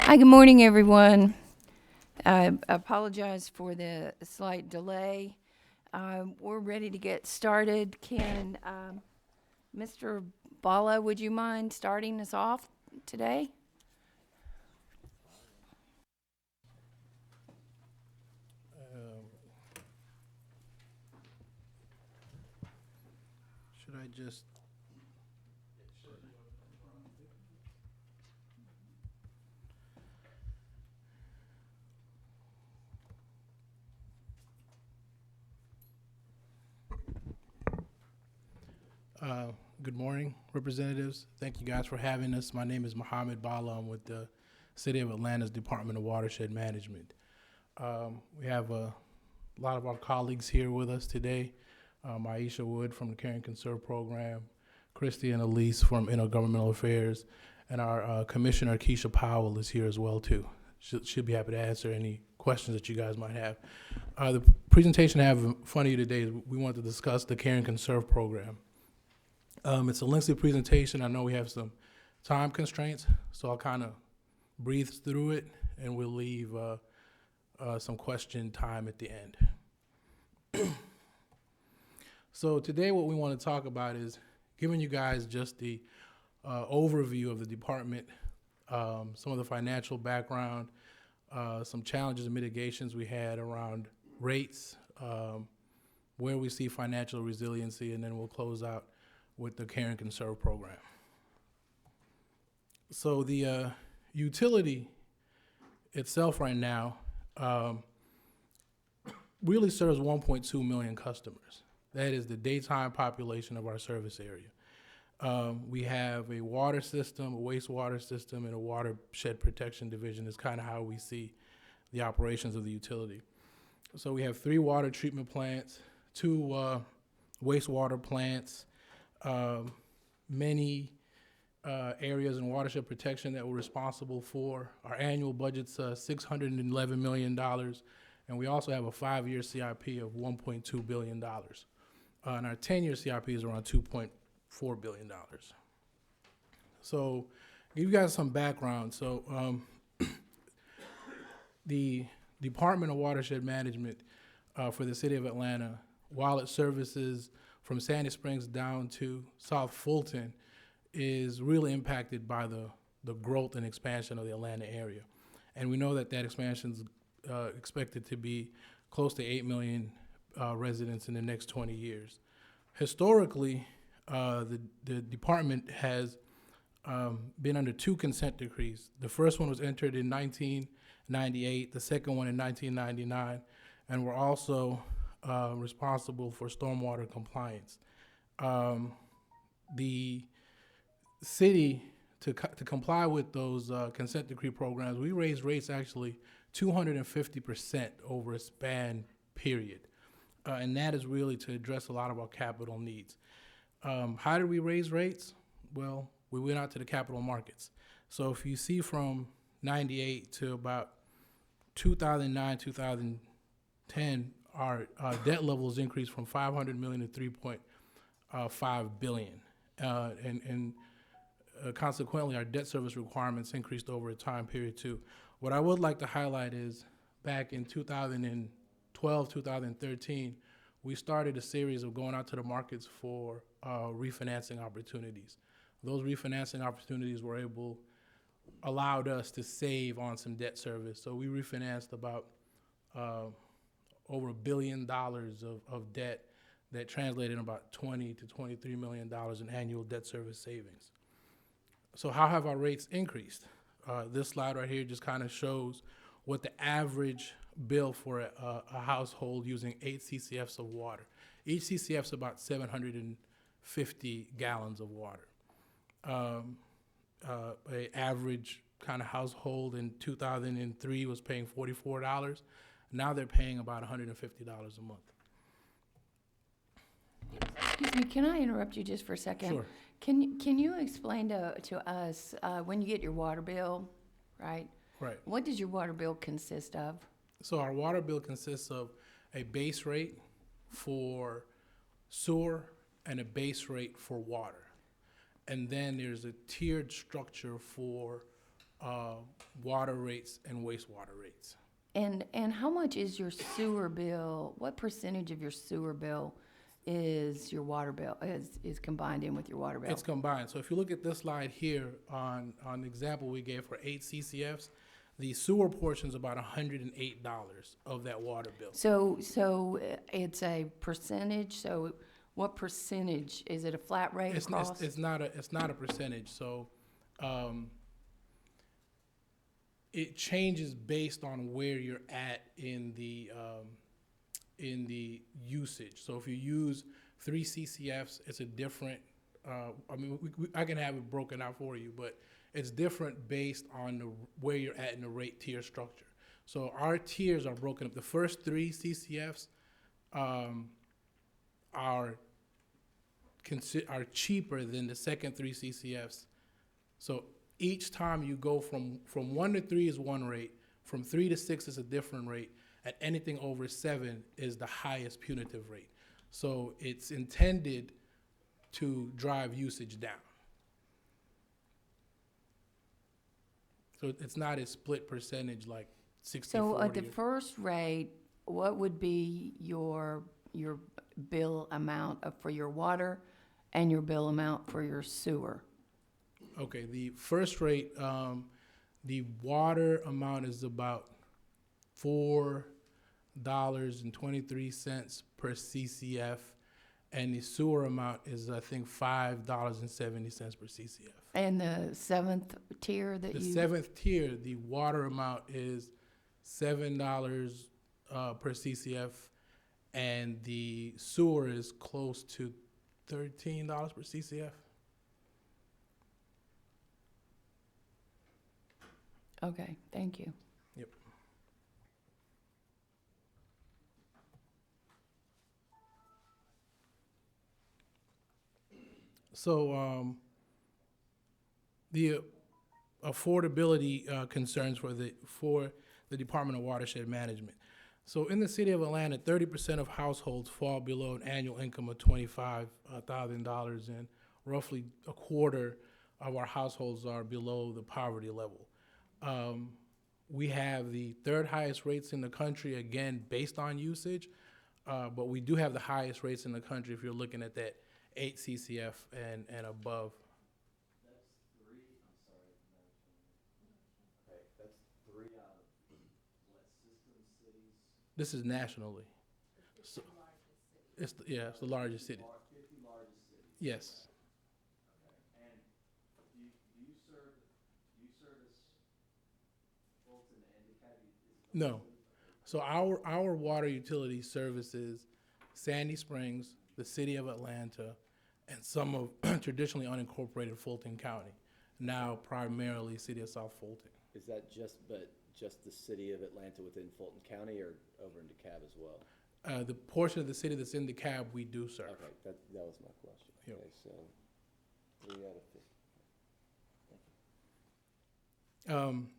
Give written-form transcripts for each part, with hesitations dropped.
Hi, good morning, everyone. I apologize for the slight delay. We're ready to get started. Can Mr. Bala, would you mind starting us off today? Should I just? Good morning, representatives. Thank you guys for having us. My name is Mohammed Bala. I'm with the City of Atlanta's Department of Watershed Management. We have a lot of our colleagues here with us today. Aisha Wood from the Care and Conserve program, Christy and Elise from Intergovernmental Affairs, and our Commissioner Keisha Powell is here as well too. She'll be happy to answer any questions that you guys might have. The presentation I have in front of you today is we want to discuss the Care and Conserve program. It's a lengthy presentation. I know we have some time constraints, so I'll kind of breathe through it, and we'll leave some question time at the end. So today what we want to talk about is giving you guys just the overview of the department, some of the financial background, some challenges and mitigations we had around rates, where we see financial resiliency, and then we'll close out with the Care and Conserve program. So the utility itself right now really serves 1.2 million customers. That is the daytime population of our service area. We have a water system, a wastewater system, and a watershed protection division is kind of how we see the operations of the utility. So we have 3 water treatment plants, 2 wastewater plants, many areas in watershed protection that we're responsible for. Our annual budget's $611 million, and we also have a 5-year CIP of $1.2 billion. And our 10-year CIP is around $2.4 billion. So give you guys some background. So the Department of Watershed Management for the City of Atlanta, while it services from Sandy Springs down to South Fulton, is really impacted by the growth and expansion of the Atlanta area. And we know that expansion is expected to be close to 8 million residents in the next 20 years. Historically, the department has been under 2 consent decrees. The first one was entered in 1998, the second one in 1999, and we're also responsible for stormwater compliance. The city, to comply with those consent decree programs, we raised rates actually 250% over a span period. And that is really to address a lot of our capital needs. How did we raise rates? Well, we went out to the capital markets. So if you see from 98 to about 2009, 2010, our debt levels increased from $500 million to $3.5 billion. And consequently, our debt service requirements increased over a time period too. What I would like to highlight is back in 2012, 2013, we started a series of going out to the markets for refinancing opportunities. Those refinancing opportunities allowed us to save on some debt service. So we refinanced about over $1 billion of debt that translated in about $20 to $23 million in annual debt service savings. So how have our rates increased? This slide right here just kind of shows what the average bill for a household using 8 CCFs of water. Each CCF is about 750 gallons of water. An average kind of household in 2003 was paying $44. Now they're paying about $150 a month. Excuse me, can I interrupt you just for a second? Sure. Can you explain to us when you get your water bill, right? Right. What does your water bill consist of? So our water bill consists of a base rate for sewer and a base rate for water. And then there's a tiered structure for water rates and wastewater rates. And how much is your sewer bill? What percentage of your sewer bill is your water bill, is combined in with your water bill? It's combined. So if you look at this slide here on the example we gave for 8 CCFs, the sewer portion is about $108 of that water bill. So it's a percentage, so what percentage? Is it a flat rate across? It's not a percentage. So it changes based on where you're at in the usage. So if you use 3 CCFs, it's a different. I can have it broken out for you, but it's different based on where you're at in the rate tier structure. So our tiers are broken up. The first 3 CCFs are cheaper than the second 3 CCFs. So each time you go from 1 to 3 is one rate, from 3 to 6 is a different rate, and anything over 7 is the highest punitive rate. So it's intended to drive usage down. So it's not a split percentage like 60-40. So at the first rate, what would be your bill amount for your water and your bill amount for your sewer? Okay, the first rate, the water amount is about $4.23 per CCF, and the sewer amount is, I think, $5.70 per CCF. And the 7th tier that The you? 7th tier, the water amount is $7 per CCF, and the sewer is close to $13 per CCF. Okay, thank you. Yep. So the affordability concerns for the Department of Watershed Management. So in the city of Atlanta, 30% of households fall below an annual income of $25,000, and roughly a quarter of our households are below the poverty level. We have the 3rd highest rates in the country, again, based on usage, but we do have the highest rates in the country if you're looking at that 8 CCF and above. That's 3, I'm sorry. Okay, that's 3 out of what, system cities? This is nationally. So, it's the largest city. 50 largest cities. Yes. Okay, and do you service Fulton and DeKalb? No. So our water utility services Sandy Springs, the city of Atlanta, and some of traditionally unincorporated Fulton County, now primarily city of South Fulton. Is that just the city of Atlanta within Fulton County, or over in DeKalb as well? The portion of the city that's in DeKalb, we do serve. Okay, that was my question. Yep. Okay, so 3 out of 50.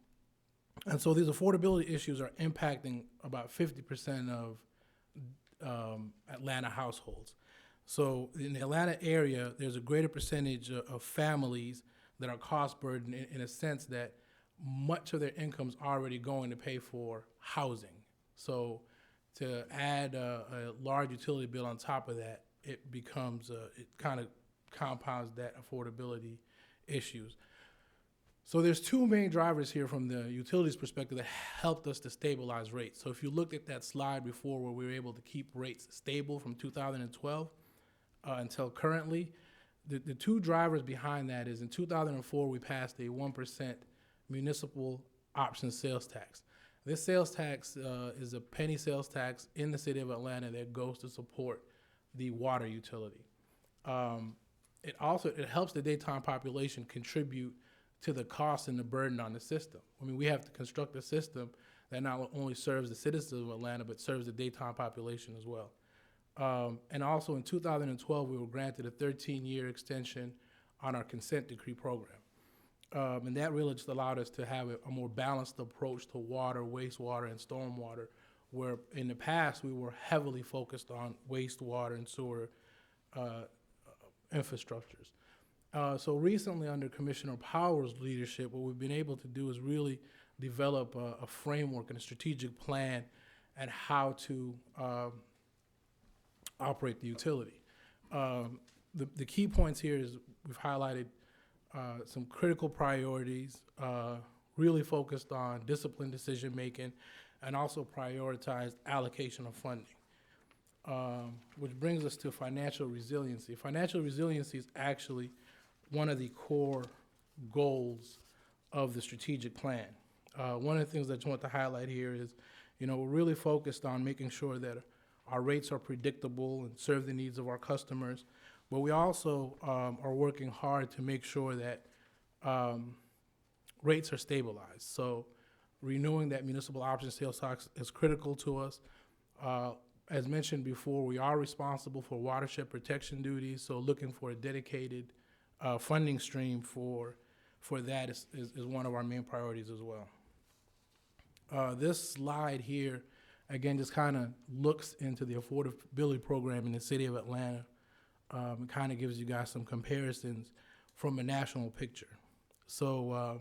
And so these affordability issues are impacting about 50% of Atlanta households. So in the Atlanta area, there's a greater percentage of families that are cost burdened in a sense that much of their income's already going to pay for housing. So to add a large utility bill on top of that, it becomes, it kind of compounds that affordability issues. So there's 2 main drivers here from the utilities perspective that helped us to stabilize rates. So if you looked at that slide before where we were able to keep rates stable from 2012 until currently, the 2 drivers behind that is in 2004, we passed a 1% municipal option sales tax. This sales tax is a penny sales tax in the city of Atlanta that goes to support the water utility. It helps the daytime population contribute to the cost and the burden on the system. I mean, we have to construct a system that not only serves the citizens of Atlanta, but serves the daytime population as well. And also in 2012, we were granted a 13-year extension on our consent decree program. And that really just allowed us to have a more balanced approach to water, wastewater, and stormwater, where in the past we were heavily focused on wastewater and sewer infrastructures. So recently, under Commissioner Powers' leadership, what we've been able to do is really develop a framework and a strategic plan and how to operate the utility. The key points here is we've highlighted some critical priorities, really focused on disciplined decision-making, and also prioritized allocation of funding. Which brings us to financial resiliency. Financial resiliency is actually one of the core goals of the strategic plan. One of the things that I just want to highlight here is, we're really focused on making sure that our rates are predictable and serve the needs of our customers, but we also are working hard to make sure that rates are stabilized. So renewing that municipal option sales tax is critical to us. As mentioned before, we are responsible for watershed protection duties, so looking for a dedicated funding stream for that is one of our main priorities as well. This slide here, again, just kind of looks into the affordability program in the city of Atlanta. It kind of gives you guys some comparisons from a national picture. So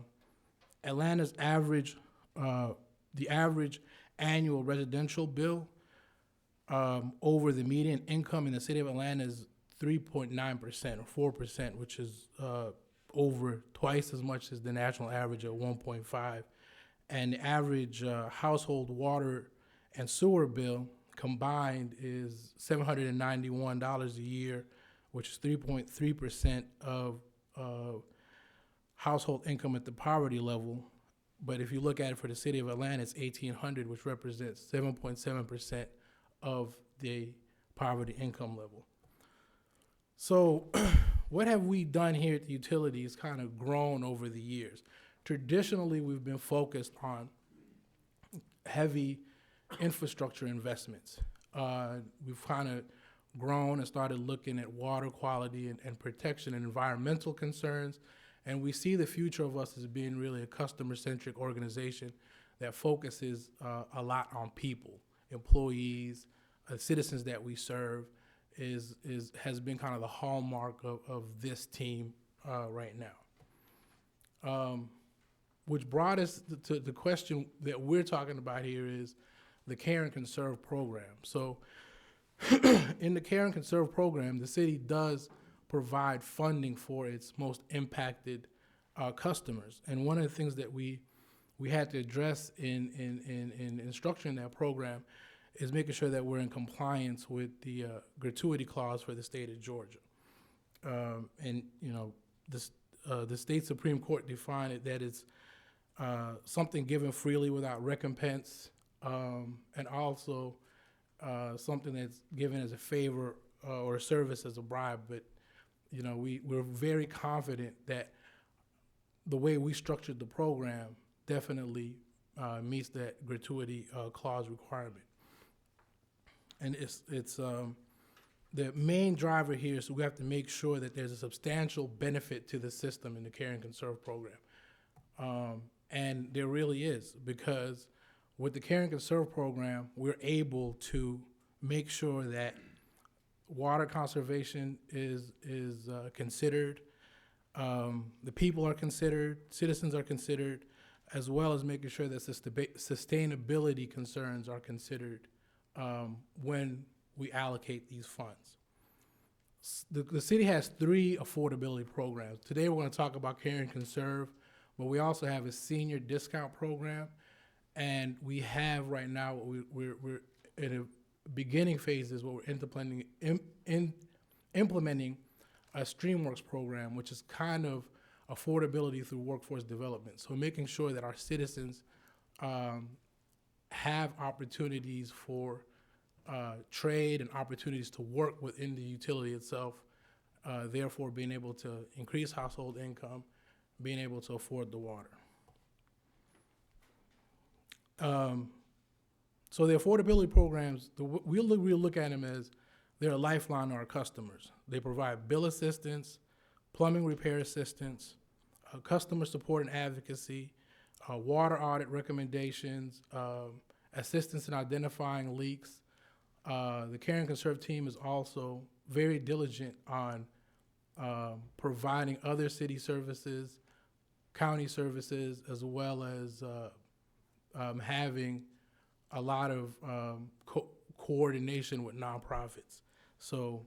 Atlanta's average, the average annual residential bill over the median income in the city of Atlanta is 3.9% or 4%, which is over twice as much as the national average at 1.5. And the average household water and sewer bill combined is $791 a year, which is 3.3% of household income at the poverty level. But if you look at it for the city of Atlanta, it's $1,800, which represents 7.7% of the poverty income level. So what have we done here at the utility is kind of grown over the years. Traditionally, we've been focused on heavy infrastructure investments. We've kind of grown and started looking at water quality and protection and environmental concerns. And we see the future of us as being really a customer-centric organization that focuses a lot on people, employees, citizens that we serve has been kind of the hallmark of this team right now. Which brought us to the question that we're talking about here is the Care and Conserve program. So in the Care and Conserve program, the city does provide funding for its most impacted customers. And one of the things that we had to address in structuring that program is making sure that we're in compliance with the gratuity clause for the state of Georgia. And the state Supreme Court defined it that it's something given freely without recompense, and also something that's given as a favor or a service as a bribe. But we're very confident that the way we structured the program definitely meets that gratuity clause requirement. And it's the main driver here is we have to make sure that there's a substantial benefit to the system in the Care and Conserve program. And there really is, because with the Care and Conserve program, we're able to make sure that water conservation is considered, the people are considered, citizens are considered, as well as making sure that sustainability concerns are considered when we allocate these funds. The city has 3 affordability programs. Today we're going to talk about Care and Conserve, but we also have a senior discount program, and we have right now we're in a beginning phases where we're implementing a Streamworks program, which is kind of affordability through workforce development. So making sure that our citizens have opportunities for trade and opportunities to work within the utility itself, therefore being able to increase household income, being able to afford the water. So the affordability programs, we look at them as they're a lifeline to our customers. They provide bill assistance, plumbing repair assistance, customer support and advocacy, water audit recommendations, assistance in identifying leaks. The Care and Conserve team is also very diligent on providing other city services, county services, as well as having a lot of coordination with nonprofits. So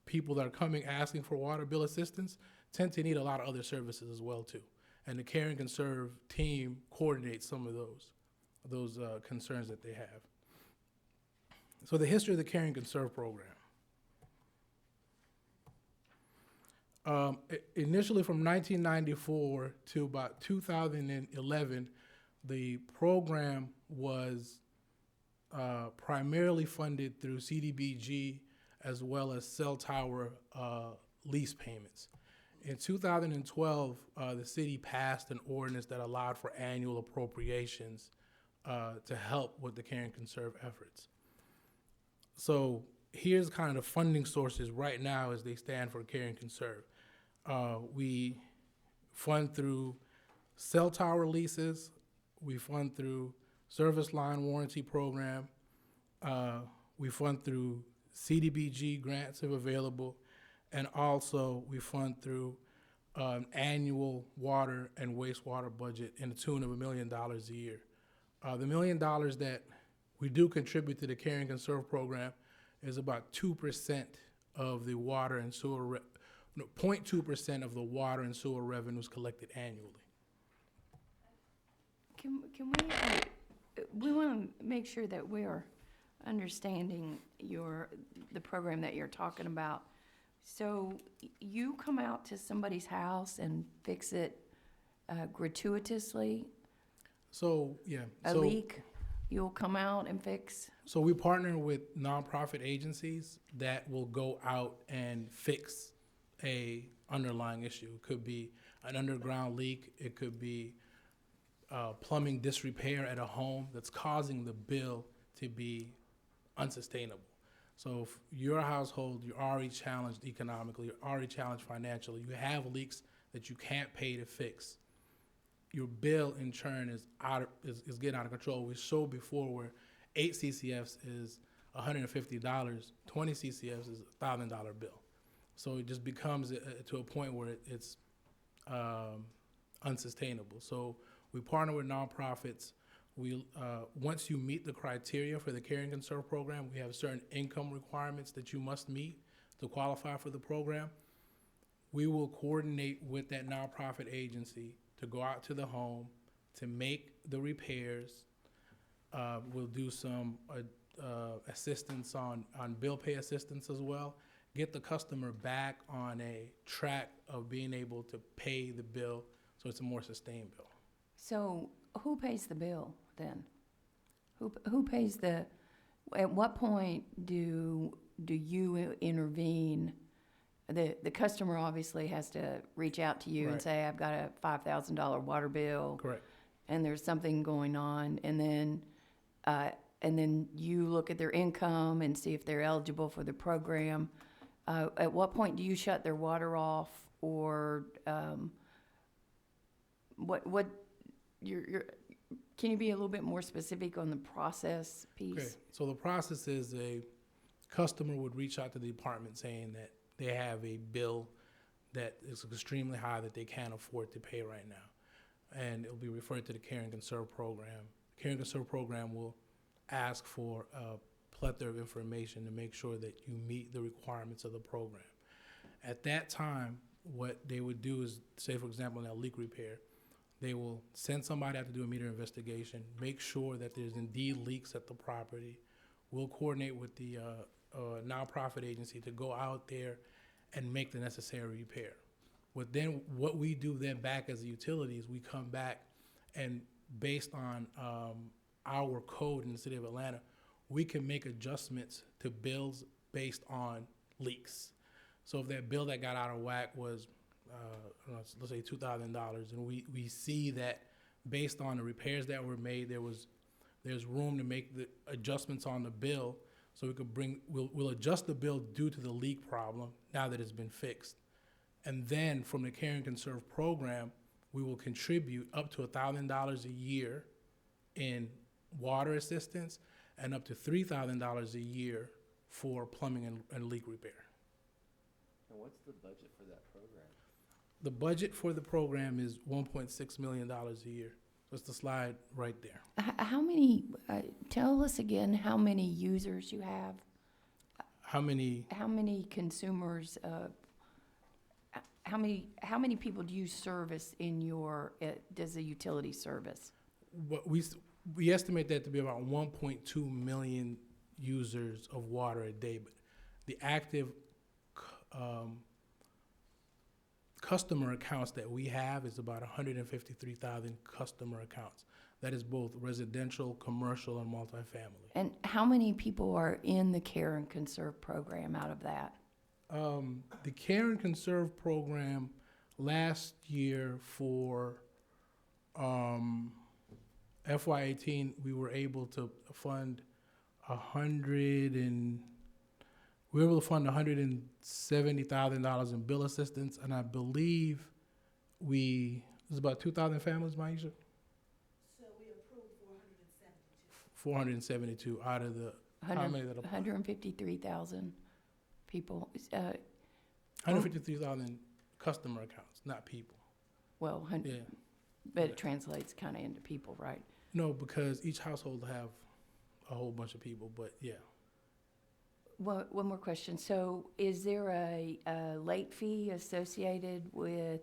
people that are coming asking for water bill assistance tend to need a lot of other services as well too. And the Care and Conserve team coordinates some of those concerns that they have. So the history of the Care and Conserve program. Initially from 1994 to about 2011, the program was primarily funded through CDBG as well as cell tower lease payments. In 2012, the city passed an ordinance that allowed for annual appropriations to help with the Care and Conserve efforts. So here's kind of the funding sources right now as they stand for Care and Conserve. We fund through cell tower leases. We fund through service line warranty program. We fund through CDBG grants if available. And also we fund through annual water and wastewater budget in the tune of $1 million a year. The $1 million that we do contribute to the Care and Conserve program is about 2% of the water and sewer 0.2% of the water and sewer revenues collected annually. Can we want to make sure that we are understanding the program that you're talking about. So you come out to somebody's house and fix it gratuitously? So, yeah. A leak, you'll come out and fix? So we partner with nonprofit agencies that will go out and fix a underlying issue. It could be an underground leak. It could be plumbing disrepair at a home that's causing the bill to be unsustainable. So if your household, you're already challenged economically, you're already challenged financially, you have leaks that you can't pay to fix, your bill in turn is getting out of control. We showed before where 8 CCFs is $150, 20 CCFs is a $1,000 bill. So it just becomes to a point where it's unsustainable. So we partner with nonprofits. We once you meet the criteria for the Care and Conserve program, we have certain income requirements that you must meet to qualify for the program. We will coordinate with that nonprofit agency to go out to the home, to make the repairs. We'll do some assistance on bill pay assistance as well. Get the customer back on a track of being able to pay the bill so it's a more sustained bill. So who pays the bill then? Who pays at what point do you intervene? The customer obviously has to reach out to you and say, I've got a $5,000 water bill. Correct. And there's something going on, and then you look at their income and see if they're eligible for the program. At what point do you shut their water off, or can you be a little bit more specific on the process piece? Okay, so the process is a customer would reach out to the department saying that they have a bill that is extremely high that they can't afford to pay right now. And it'll be referred to the Care and Conserve program. The Care and Conserve program will ask for a plethora of information to make sure that you meet the requirements of the program. At that time, what they would do is, say for example, in a leak repair, they will send somebody out to do a meter investigation, make sure that there's indeed leaks at the property. We'll coordinate with the nonprofit agency to go out there and make the necessary repair. What we do then back as the utilities, we come back and based on our code in the city of Atlanta, we can make adjustments to bills based on leaks. So if that bill that got out of whack was, let's say $2,000, and we see that based on the repairs that were made, there's room to make the adjustments on the bill, so we'll adjust the bill due to the leak problem now that it's been fixed. And then from the Care and Conserve program, we will contribute up to $1,000 a year in water assistance and up to $3,000 a year for plumbing and leak repair. And what's the budget for that program? The budget for the program is $1.6 million a year. That's the slide right there. How many, tell us again how many users you have, How many? how many consumers, how many people do you service in your, does the utility service? What we estimate that to be about 1.2 million users of water a day, but the active customer accounts that we have is about 153,000 customer accounts. That is both residential, commercial, and multifamily. And how many people are in the Care and Conserve program out of that? The Care and Conserve program last year for FY18, we were able to fund $170,000 in bill assistance, and I believe there's about 2,000 families, Maisha? So we approved 472. 472 out of the, how many that? 153,000 people, 153,000 customer accounts, not people. well, Yeah. but it translates kind of into people, right? No, because each household have a whole bunch of people, but yeah. One more question. So is there a late fee associated with,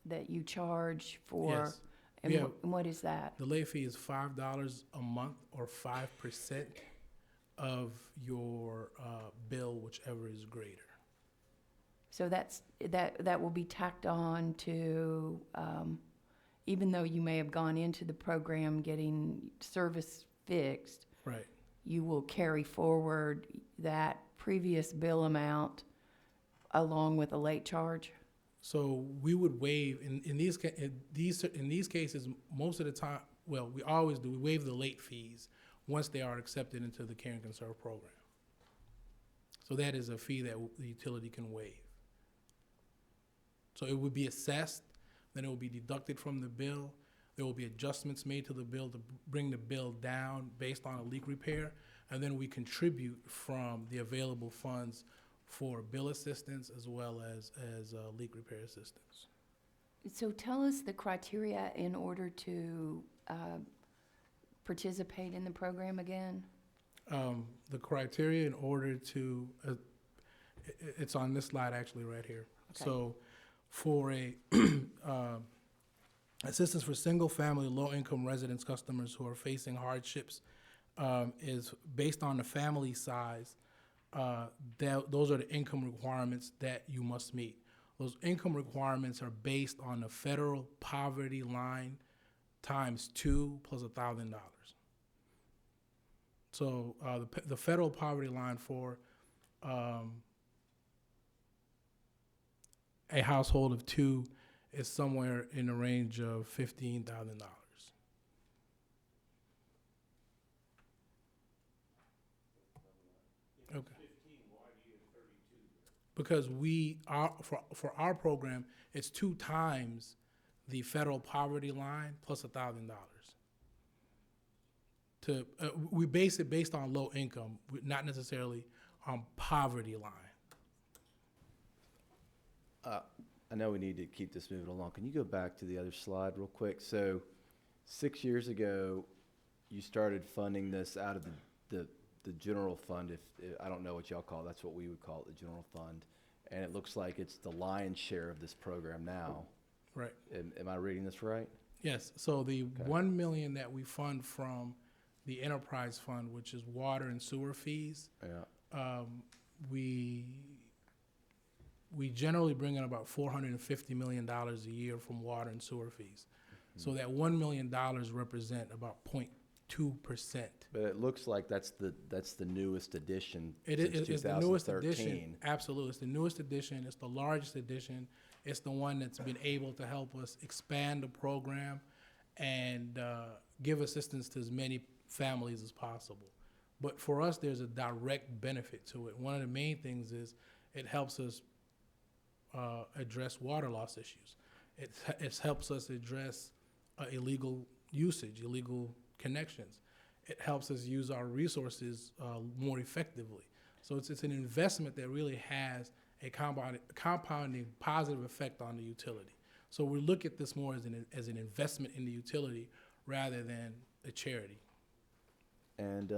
that you charge for? Yes. And Yeah. what is that? The late fee is $5 a month or 5% of your bill, whichever is greater. So that will be tacked on to, even though you may have gone into the program getting service fixed, Right. you will carry forward that previous bill amount along with a late charge? So we would waive in these cases most of the time. Well, we always do. We waive the late fees once they are accepted into the Care and Conserve program. So that is a fee that the utility can waive. So it would be assessed, then it will be deducted from the bill. There will be adjustments made to the bill to bring the bill down based on a leak repair, and then we contribute from the available funds for bill assistance as well as leak repair assistance. So tell us the criteria in order to participate in the program again. The criteria in order to, it's on this slide actually right here. Okay. So for a assistance for single-family, low-income residents customers who are facing hardships is based on the family size. Those are the income requirements that you must meet. Those income requirements are based on the federal poverty line times 2 plus $1,000. So the federal poverty line for a household of 2 is somewhere in the range of $15,000. Okay. Because we are for our program, it's 2 times the federal poverty line plus $1,000. We base it based on low income, not necessarily on poverty line. I know we need to keep this moving along. Can you go back to the other slide real quick? So 6 years ago, you started funding this out of the general fund. If I don't know what y'all call it, that's what we would call it, the general fund. And it looks like it's the lion's share of this program now. Right. Am I reading this right? Yes. So the Okay. $1 million that we fund from the enterprise fund, which is water and sewer fees, Yeah. we generally bring in about $450 million a year from water and sewer fees. So that $1 million represent about 0.2%. But it looks like that's the newest addition It since is it's the newest 2013. addition. Absolutely. It's the newest addition. It's the largest addition. It's the one that's been able to help us expand the program and give assistance to as many families as possible. But for us, there's a direct benefit to it. One of the main things is it helps us address water loss issues. It helps us address illegal usage, illegal connections. It helps us use our resources more effectively. So it's an investment that really has a compounding positive effect on the utility. So we look at this more as an investment in the utility rather than a charity. And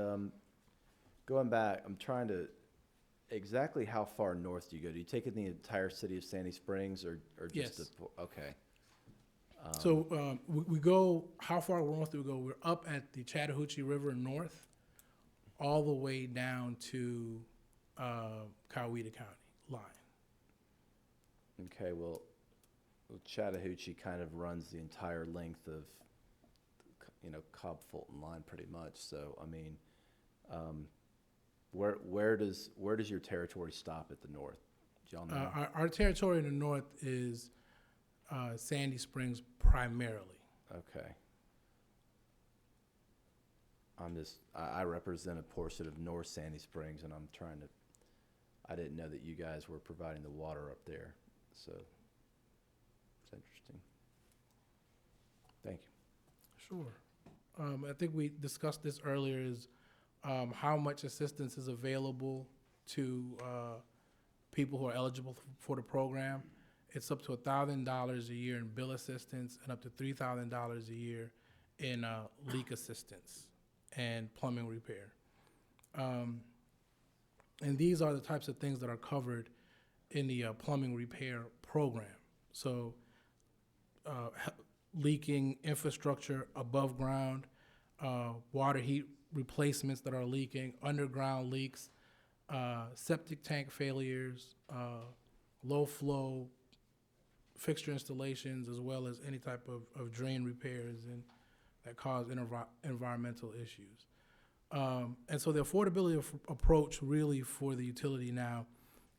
going back, I'm trying to, exactly how far north do you go? Do you take it in the entire city of Sandy Springs or just Yes. Okay. So we go, how far north do we go? We're up at the Chattahoochee River north, all the way down to Coweta County line. Okay, well, Chattahoochee kind of runs the entire length of, Cobb Fulton line pretty much. So, I mean, where does your territory stop at the north? Do y'all know? Our territory in the north is Sandy Springs primarily. Okay. I represent a portion of North Sandy Springs, and I didn't know that you guys were providing the water up there, so it's interesting. Thank you. Sure. I think we discussed this earlier, is how much assistance is available to people who are eligible for the program. It's up to $1,000 a year in bill assistance and up to $3,000 a year in leak assistance and plumbing repair. And these are the types of things that are covered in the plumbing repair program. So leaking infrastructure above ground, water heat replacements that are leaking, underground leaks, septic tank failures, low flow fixture installations, as well as any type of drain repairs and that cause environmental issues. And so the affordability approach really for the utility now,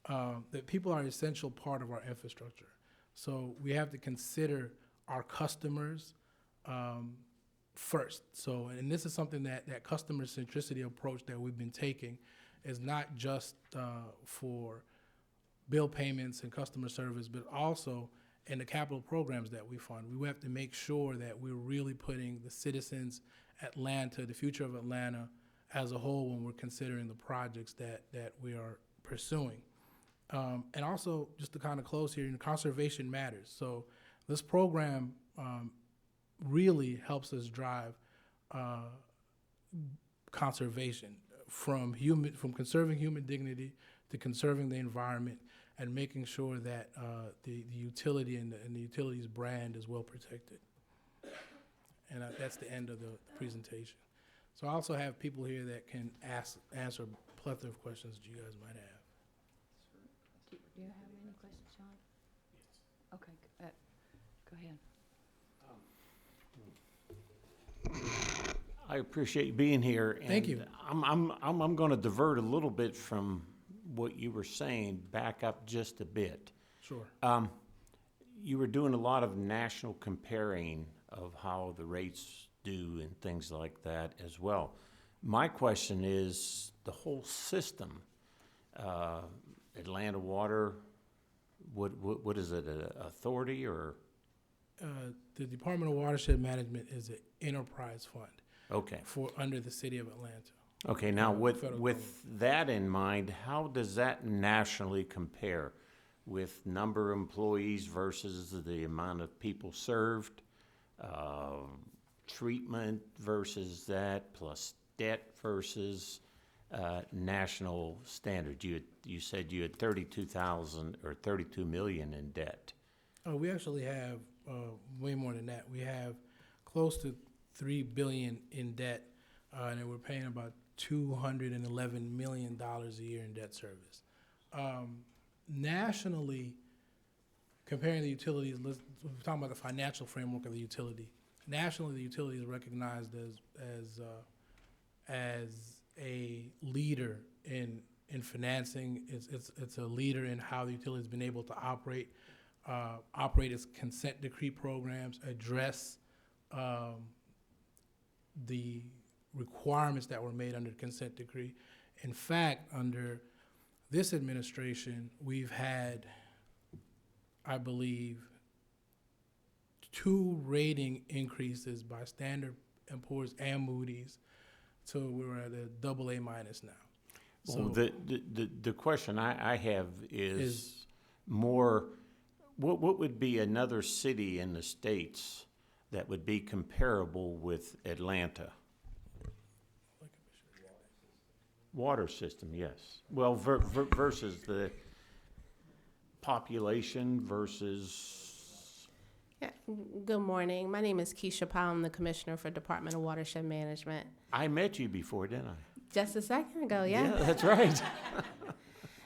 that people are an essential part of our infrastructure. So we have to consider our customers first. So, and this is something that customer centricity approach that we've been taking is not just for bill payments and customer service, but also in the capital programs that we fund. We have to make sure that we're really putting the citizens, Atlanta, the future of Atlanta as a whole when we're considering the projects that we are pursuing. And also, just to kind of close here, conservation matters. So this program really helps us drive conservation from conserving human dignity to conserving the environment and making sure that the utility and the utility's brand is well protected. And that's the end of the presentation. So I also have people here that can answer a plethora of questions that you guys might have. Do you have any questions, Sean? Yes. Okay, go ahead. I appreciate you being here. Thank you. I'm going to divert a little bit from what you were saying, back up just a bit. Sure. You were doing a lot of national comparing of how the rates do and things like that as well. My question is the whole system, Atlanta Water, what is it, an authority or? The Department of Watershed Management is an enterprise fund. Okay. Under the city of Atlanta. Okay, now with federal that in mind, how does that nationally compare with number of employees versus the amount of people served, treatment versus that, plus debt versus national standard? You said you had 32,000 or 32 million in debt. We actually have way more than that. We have close to $3 billion in debt, and we're paying about $211 million a year in debt service. Nationally, comparing the utilities, we're talking about the financial framework of the utility. Nationally, the utility is recognized as a leader in financing. It's a leader in how the utility has been able to operate its consent decree programs, address the requirements that were made under the consent decree. In fact, under this administration, we've had, I believe, 2 rating increases by Standard & Poor's and Moody's, so we're at a AA- now. Well, So the question I have is Is- more, what would be another city in the States that would be comparable with Atlanta? Water system, yes. Well, versus the population versus, Yeah. Good morning. My name is Keisha Powell. I'm the Commissioner for Department of Watershed Management. I met you before, didn't I? Just a second ago, yeah. That's right.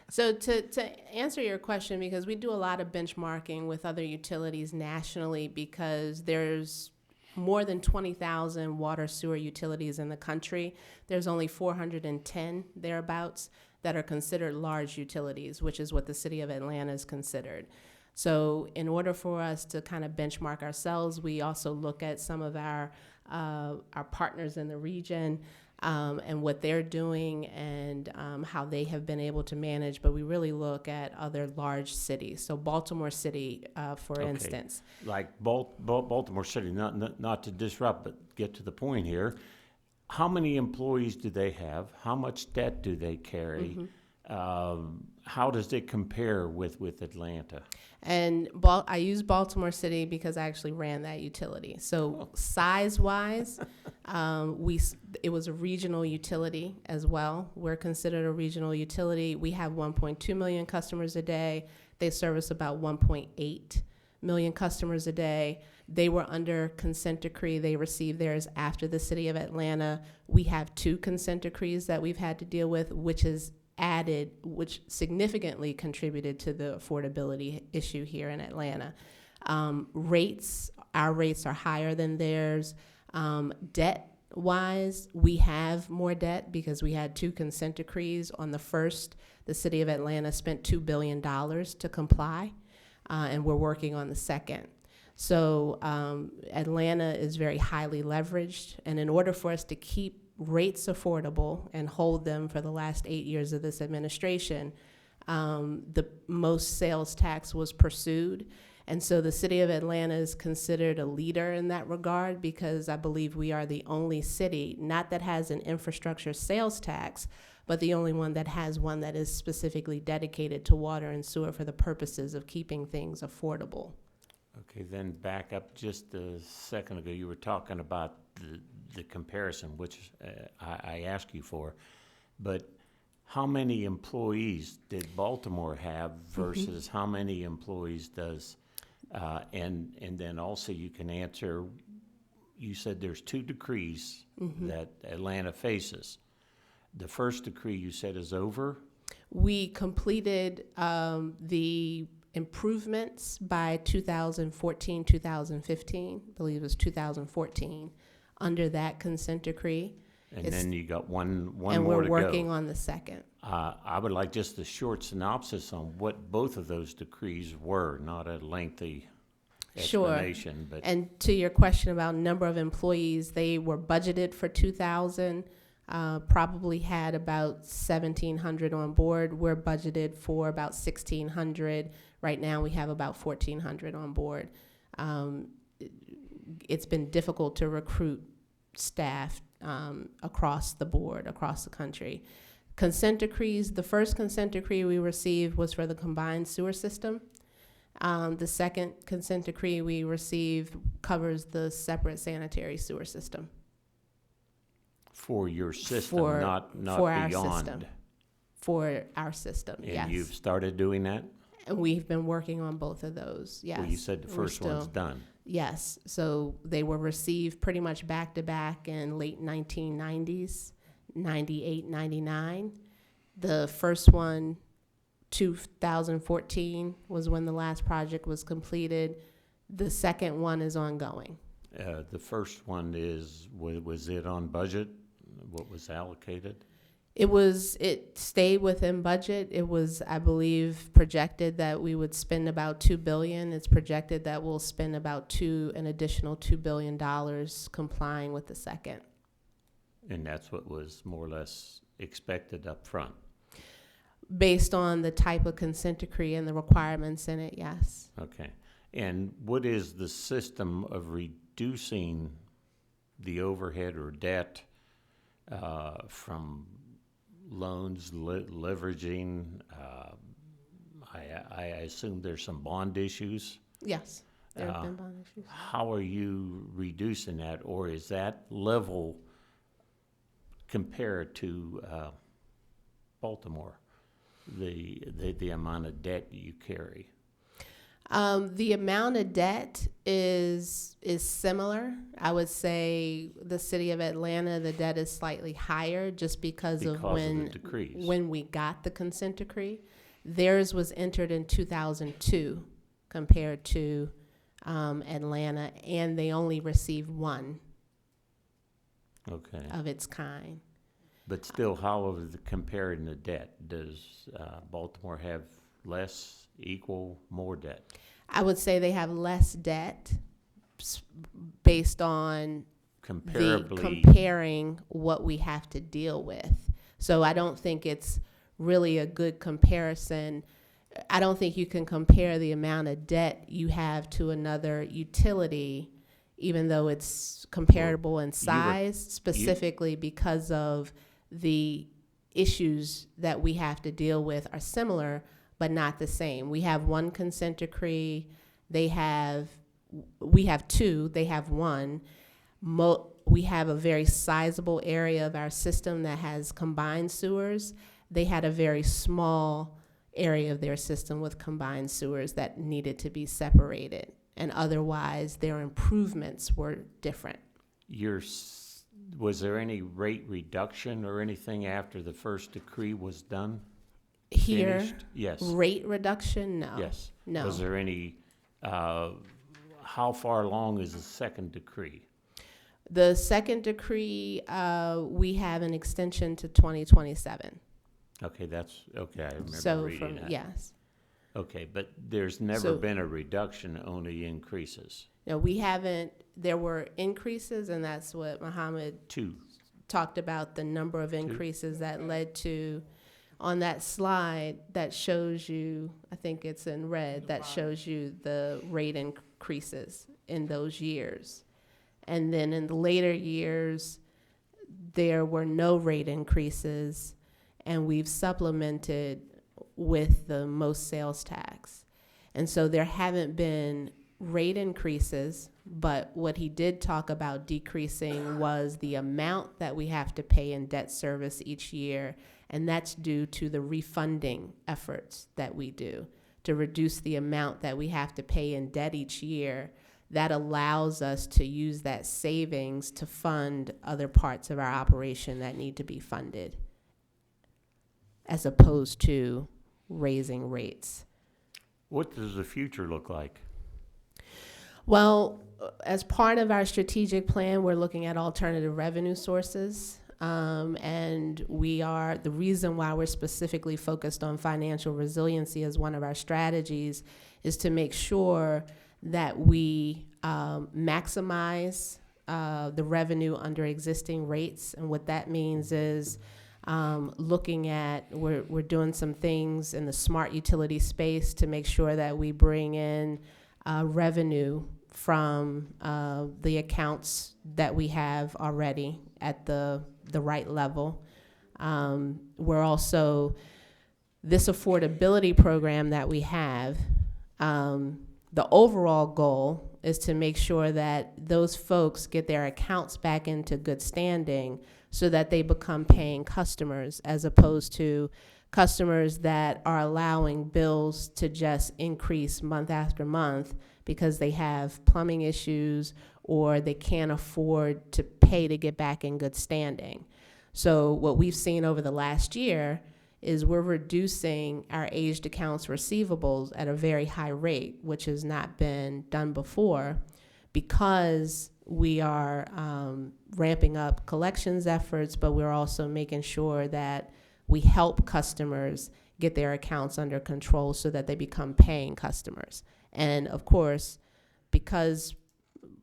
So to answer your question, because we do a lot of benchmarking with other utilities nationally, because there's more than 20,000 water sewer utilities in the country. There's only 410 thereabouts that are considered large utilities, which is what the city of Atlanta is considered. So in order for us to kind of benchmark ourselves, we also look at some of our partners in the region, and what they're doing and how they have been able to manage. But we really look at other large cities. So Baltimore City, for Okay. instance. Like Baltimore City, not to disrupt, but get to the point here. How many employees do they have? How much debt do they carry? How does it compare with Atlanta? And I use Baltimore City because I actually ran that utility. So size-wise, it was a regional utility as well. We're considered a regional utility. We have 1.2 million customers a day. They service about 1.8 million customers a day. They were under consent decree. They received theirs after the city of Atlanta. We have 2 consent decrees that we've had to deal with, which significantly contributed to the affordability issue here in Atlanta. Our rates are higher than theirs. Debt-wise, we have more debt because we had 2 consent decrees. On the first, the city of Atlanta spent $2 billion to comply, and we're working on the second. So Atlanta is very highly leveraged, and in order for us to keep rates affordable and hold them for the last 8 years of this administration, the most sales tax was pursued. And so the city of Atlanta is considered a leader in that regard, because I believe we are the only city, not that has an infrastructure sales tax, but the only one that has one that is specifically dedicated to water and sewer for the purposes of keeping things affordable. Okay, then back up just a second ago. You were talking about the comparison, which I asked you for, but how many employees did Baltimore have versus how many employees does, and then also you can answer, you said there's 2 decrees that Atlanta faces. The first decree you said is over? We completed the improvements by 2014, 2015, I believe it was 2014, under that consent decree. And then you got one more and to we're go. working on the second. I would like just a short synopsis on what both of those decrees were, not a lengthy explanation. But And to your question about number of employees, they were budgeted for 2,000, probably had about 1,700 on board. We're budgeted for about 1,600. Right now we have about 1,400 on board. It's been difficult to recruit staff across the board, across the country. Consent decrees, the first consent decree we received was for the combined sewer system. The second consent decree we received covers the separate sanitary sewer system. for your system, For- not for our beyond. system. For our system, And yes. you've started doing that? And we've been working on both of those, yes. Well, you said the We're first one's still- done. Yes, so they were received pretty much back to back in late 1990s, 98, 99. The first one, 2014, was when the last project was completed. The second one is ongoing. The first one was it on budget? What was allocated? It stayed within budget. It was, I believe, projected that we would spend about $2 billion. It's projected that we'll spend about an additional $2 billion complying with the second. And that's what was more or less expected up front. Based on the type of consent decree and the requirements in it, yes. Okay. And what is the system of reducing the overhead or debt from loans, leveraging, I assume there's some bond issues. Yes, there have been bond issues. How are you reducing that, or is that level compared to Baltimore, the amount of debt you carry? The amount of debt is similar. I would say the city of Atlanta, the debt is slightly higher just because of the decrees. when we got the consent decree. Theirs was entered in 2002 compared to Atlanta, and they only received one Okay. of its kind. But still, how is it comparing the debt? Does Baltimore have less, equal, more debt? I would say they have less debt based on Comparably, comparing what we have to deal with. So I don't think it's really a good comparison. I don't think you can compare the amount of debt you have to another utility, even though it's comparable in size, specifically because of the issues that we have to deal with are similar, but not the same. We have one consent decree. We have two. They have one. We have a very sizable area of our system that has combined sewers. They had a very small area of their system with combined sewers that needed to be separated. And otherwise, their improvements were different. Was there any rate reduction or anything after the first decree was done? Here, Finished? Yes. rate reduction, no. Yes. No. Was there any, how far along is the second decree? The second decree, we have an extension to 2027. Okay, I remember So reading that. yes. Okay, but there's never So- been a reduction, only increases. No, we haven't, there were increases, and that's what Mohammed Two. talked about, the number of increases that led to, on that slide that shows you, I think it's in red, that shows you the rate increases in those years. And then in the later years, there were no rate increases, and we've supplemented with the most sales tax. And so there haven't been rate increases, but what he did talk about decreasing was the amount that we have to pay in debt service each year, and that's due to the refunding efforts that we do to reduce the amount that we have to pay in debt each year. That allows us to use that savings to fund other parts of our operation that need to be funded, as opposed to raising rates. What does the future look like? Well, as part of our strategic plan, we're looking at alternative revenue sources. And the reason why we're specifically focused on financial resiliency as one of our strategies is to make sure that we maximize the revenue under existing rates. And what that means is looking at, we're doing some things in the smart utility space to make sure that we bring in revenue from the accounts that we have already at the right level. We're also, this affordability program that we have, the overall goal is to make sure that those folks get their accounts back into good standing so that they become paying customers, as opposed to customers that are allowing bills to just increase month after month because they have plumbing issues or they can't afford to pay to get back in good standing. So what we've seen over the last year is we're reducing our aged accounts receivables at a very high rate, which has not been done before, because we are ramping up collections efforts, but we're also making sure that we help customers get their accounts under control so that they become paying customers. And of course, because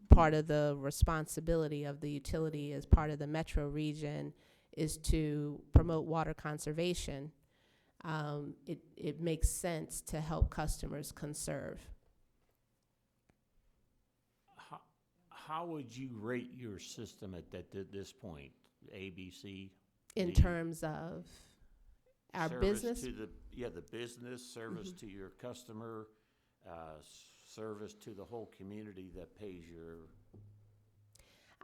part of the responsibility of the utility as part of the metro region is to promote water conservation, it makes sense to help customers conserve. How would you rate your system at this point? A, B, C? In D? terms of, our Service business. to the business, service to your customer, service to the whole community that pays your,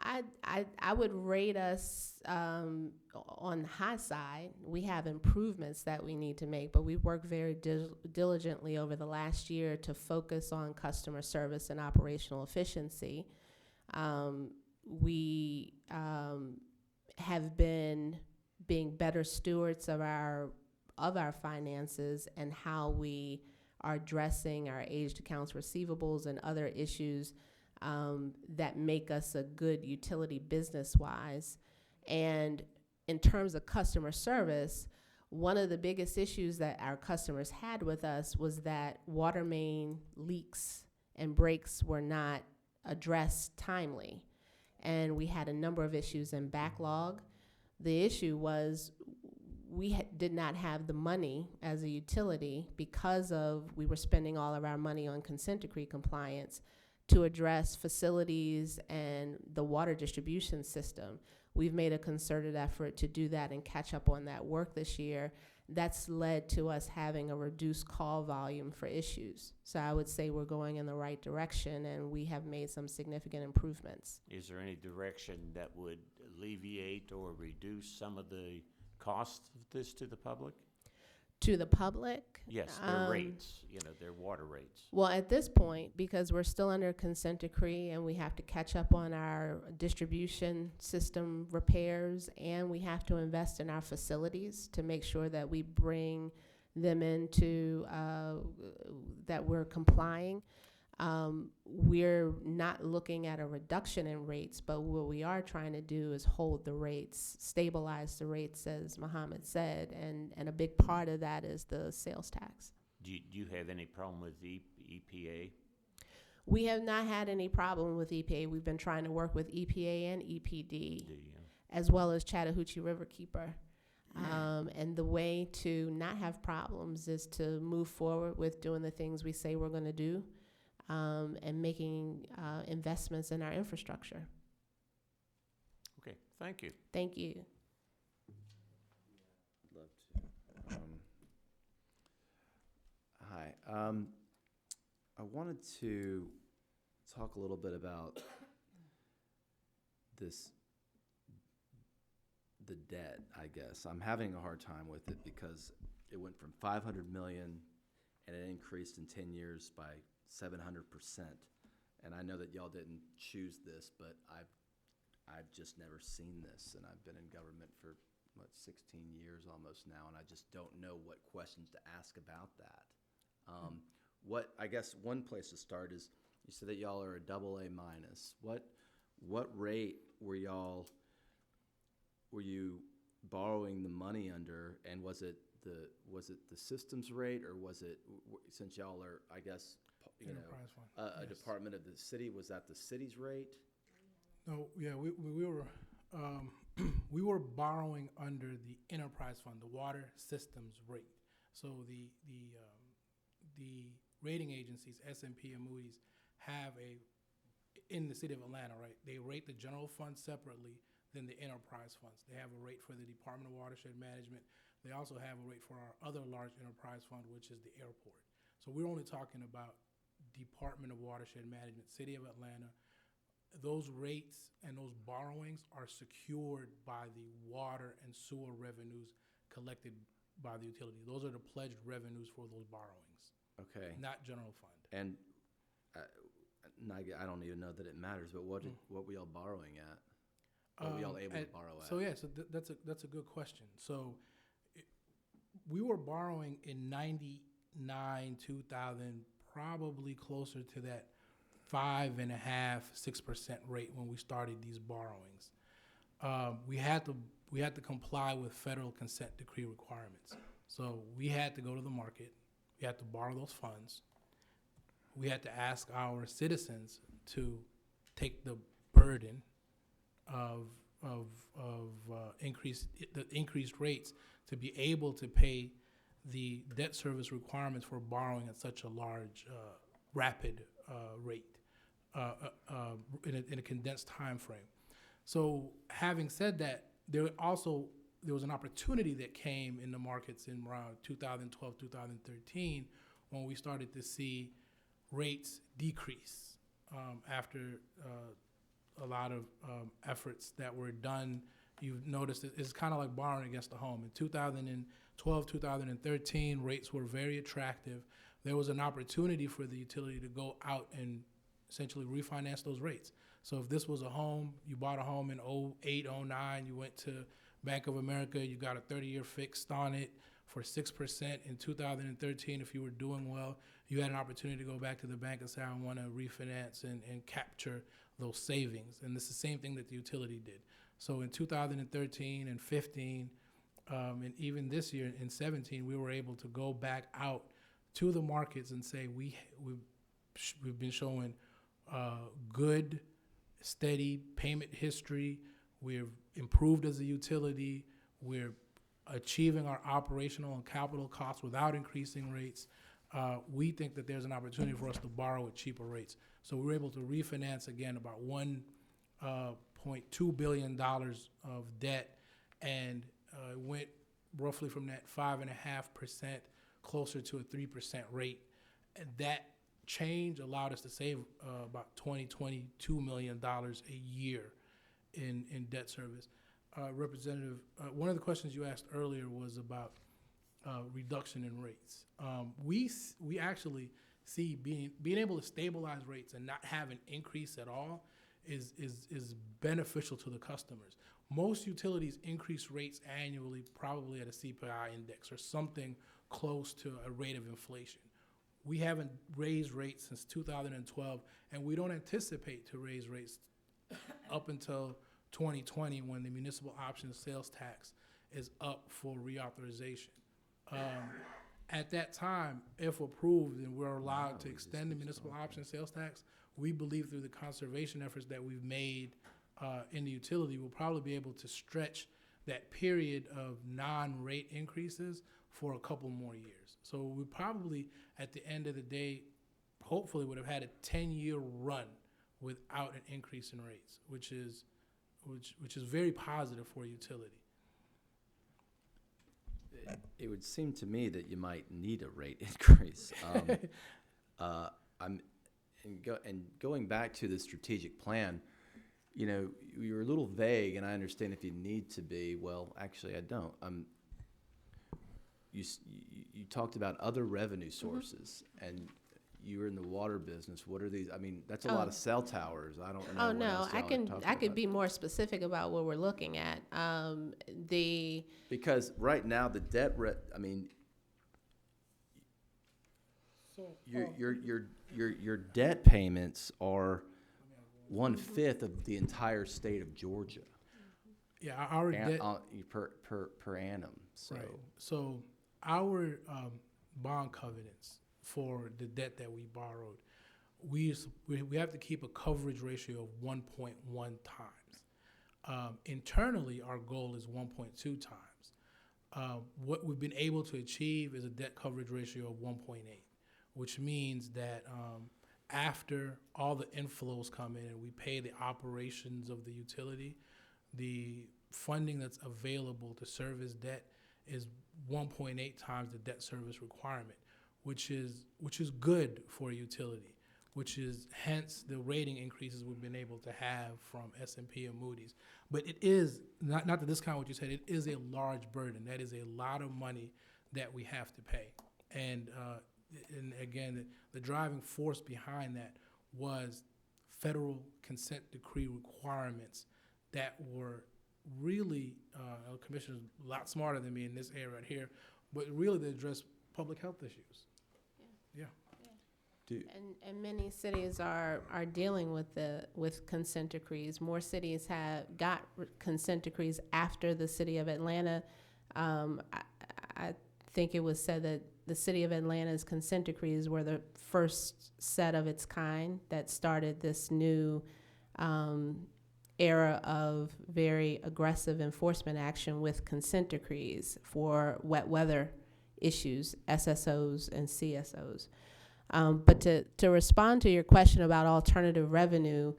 I would rate us on the high side. We have improvements that we need to make, but we worked very diligently over the last year to focus on customer service and operational efficiency. We have been being better stewards of our finances and how we are addressing our aged accounts receivables and other issues that make us a good utility business-wise. And in terms of customer service, one of the biggest issues that our customers had with us was that water main leaks and breaks were not addressed timely. And we had a number of issues in backlog. The issue was we did not have the money as a utility because we were spending all of our money on consent decree compliance to address facilities and the water distribution system. We've made a concerted effort to do that and catch up on that work this year. That's led to us having a reduced call volume for issues. So I would say we're going in the right direction, and we have made some significant improvements. is there any direction that would alleviate or reduce some of the costs of this to the public? To the public? Yes, their rates, their water rates. Well, at this point, because we're still under consent decree and we have to catch up on our distribution system repairs, and we have to invest in our facilities to make sure that we bring them into, that we're complying. We're not looking at a reduction in rates, but what we are trying to do is hold the rates, stabilize the rates, as Muhammad said, and a big part of that is the sales tax. Do you have any problem with EPA? We have not had any problem with EPA. We've been trying to work with EPA and EPD, Do you? as well as Chattahoochee Riverkeeper. And the way to not have problems is to move forward with doing the things we say we're going to do. And making investments in our infrastructure. Okay, thank you. Thank you. I'd love to. Hi. I wanted to talk a little bit about the debt, I guess. I'm having a hard time with it because it went from 500 million and it increased in 10 years by 700%. And I know that y'all didn't choose this, but I've just never seen this, and I've been in government for 16 years almost now, and I just don't know what questions to ask about that. I guess one place to start is, you said that y'all are a AA minus. What rate were you borrowing the money under, and was it the system's rate, or was it, since y'all are, I guess, Enterprise fund. a Yes. department of the city, was that the city's rate? No, yeah, we were we were borrowing under the enterprise fund, the water systems rate. So the rating agencies, S&P and Moody's, have in the city of Atlanta, right? They rate the general fund separately than the enterprise funds. They have a rate for the Department of Watershed Management. They also have a rate for our other large enterprise fund, which is the airport. So we're only talking about Department of Watershed Management, City of Atlanta. Those rates and those borrowings are secured by the water and sewer revenues collected by the utility. Those are the pledged revenues for those borrowings, Okay. not general fund. And I don't even know that it matters, but what were y'all borrowing at? What were y'all able to borrow at? So yeah, so that's a good question. So we were borrowing in 99, 2000, probably closer to that 5.5–6% rate when we started these borrowings. We had to comply with federal consent decree requirements. So we had to go to the market. We had to borrow those funds. We had to ask our citizens to take the burden of increased rates to be able to pay the debt service requirements for borrowing at such a large, rapid rate in a condensed time frame. So having said that, there also there was an opportunity that came in the markets in around 2012, 2013, when we started to see rates decrease after a lot of efforts that were done. You've noticed it's kind of like borrowing against the home. In 2012, 2013, rates were very attractive. There was an opportunity for the utility to go out and essentially refinance those rates. So if this was a home, you bought a home in 08, 09, you went to Bank of America, you got a 30-year fixed on it for 6% in 2013. If you were doing well, you had an opportunity to go back to the bank and say, I want to refinance and capture those savings. And it's the same thing that the utility did. So in 2013 and 15, and even this year in 17, we were able to go back out to the markets and say we've been showing good, steady payment history. We've improved as a utility. We're achieving our operational and capital costs without increasing rates. We think that there's an opportunity for us to borrow at cheaper rates. So we were able to refinance again about $1.2 billion of debt, and it went roughly from that 5.5% closer to a 3% rate. And that change allowed us to save about $22 million a year in debt service. Representative, one of the questions you asked earlier was about reduction in rates. We actually see being able to stabilize rates and not have an increase at all is beneficial to the customers. Most utilities increase rates annually, probably at a CPI index or something close to a rate of inflation. We haven't raised rates since 2012, and we don't anticipate to raise rates up until 2020, when the municipal option sales tax is up for reauthorization. At that time, if approved and we're allowed to extend the municipal option sales tax, we believe through the conservation efforts that we've made in the utility, we'll probably be able to stretch that period of non-rate increases for a couple more years. So we probably, at the end of the day, hopefully would have had a 10-year run without an increase in rates, which is very positive for a utility. It would seem to me that you might need a rate increase. Going back to the strategic plan, you know, you're a little vague, and I understand if you need to be. Well, actually, I don't. You talked about other revenue sources, and you're in the water business. What are these? I mean, that's a lot of cell towers. I don't know. Oh, what no, else I y'all are could be more specific about what we're looking at. Because right now the debt, your debt payments are 1/5 of the entire state of Georgia. Yeah, our debt Per annum. So. Right. So our bond covenants for the debt that we borrowed, we have to keep a coverage ratio of 1.1 times. Internally, our goal is 1.2 times. What we've been able to achieve is a debt coverage ratio of 1.8, which means that after all the inflows come in and we pay the operations of the utility, the funding that's available to service debt is 1.8 times the debt service requirement, which is good for a utility, which is hence the rating increases we've been able to have from S&P and Moody's. But it is, not to discount what you said, it is a large burden. That is a lot of money that we have to pay. And again, the driving force behind that was federal consent decree requirements that were really, Commissioner's a lot smarter than me in this area right here, but really they address public health issues. Yeah. And many cities are dealing with consent decrees. More cities have got consent decrees after the city of Atlanta. I think it was said that the city of Atlanta's consent decrees were the first set of its kind that started this new era of very aggressive enforcement action with consent decrees for wet weather issues, SSOs and CSOs. But to respond to your question about alternative revenue,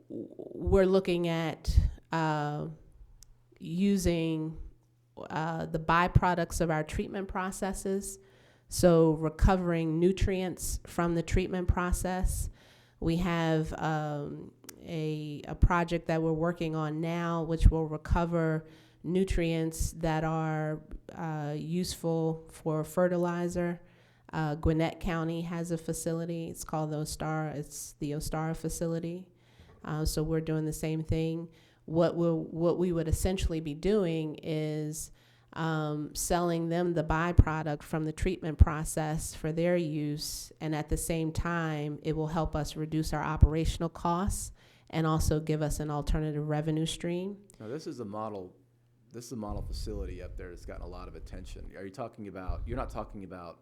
we're looking at using the byproducts of our treatment processes, so recovering nutrients from the treatment process. We have a project that we're working on now, which will recover nutrients that are useful for fertilizer. Gwinnett County has a facility. It's called the Ostara facility. So we're doing the same thing. What we would essentially be doing is selling them the byproduct from the treatment process for their use, and at the same time, it will help us reduce our operational costs and also give us an alternative revenue stream. Now, this is a model facility up there that's gotten a lot of attention. Are you talking about, you're not talking about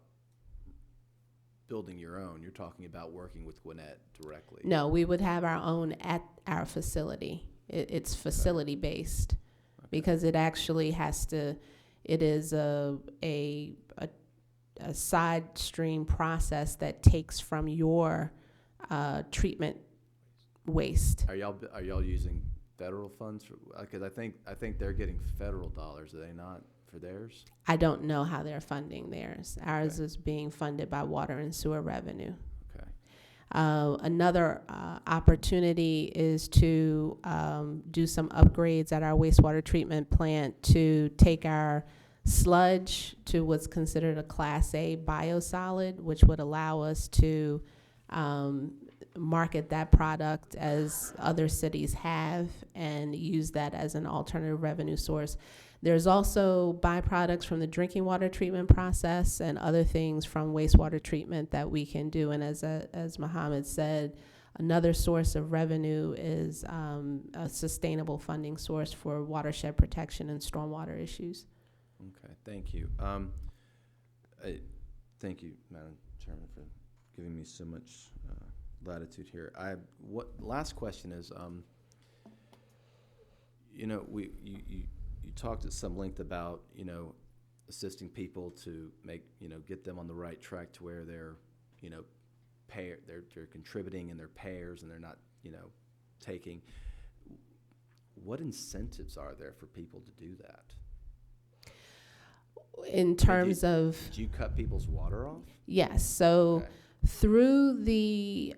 building your own, you're talking about working with Gwinnett directly? No, we would have our own at our facility. It's facility based, because it actually has to, it is a side stream process that takes from your treatment waste. Are y'all using federal funds? Because I think they're getting federal dollars, are they not, for theirs? I don't know how they're funding theirs. Ours is being funded by water and sewer revenue. Okay. Another opportunity is to do some upgrades at our wastewater treatment plant to take our sludge to what's considered a Class A biosolid, which would allow us to market that product as other cities have and use that as an alternative revenue source. There's also byproducts from the drinking water treatment process and other things from wastewater treatment that we can do. And as Mohammed said, another source of revenue is a sustainable funding source for watershed protection and stormwater issues. Okay, thank you. Thank you, Madam Chairman, for giving me so much latitude here. Last question is, you talked at some length about, assisting people to get them on the right track to where they're, they're contributing and they're payers and they're not, taking. What incentives are there for people to do that? In terms of... Did you cut people's water off? Yes, so... Okay. Through the,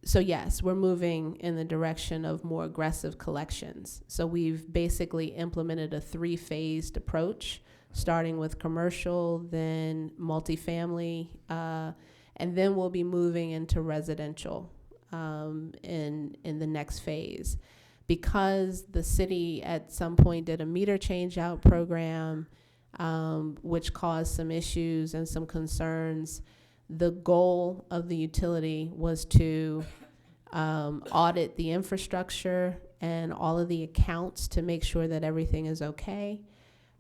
so yes, we're moving in the direction of more aggressive collections. So we've basically implemented a 3-phased approach, starting with commercial, then multifamily, and then we'll be moving into residential in the next phase. Because the city at some point did a meter change out program, which caused some issues and some concerns. The goal of the utility was to audit the infrastructure and all of the accounts to make sure that everything is okay,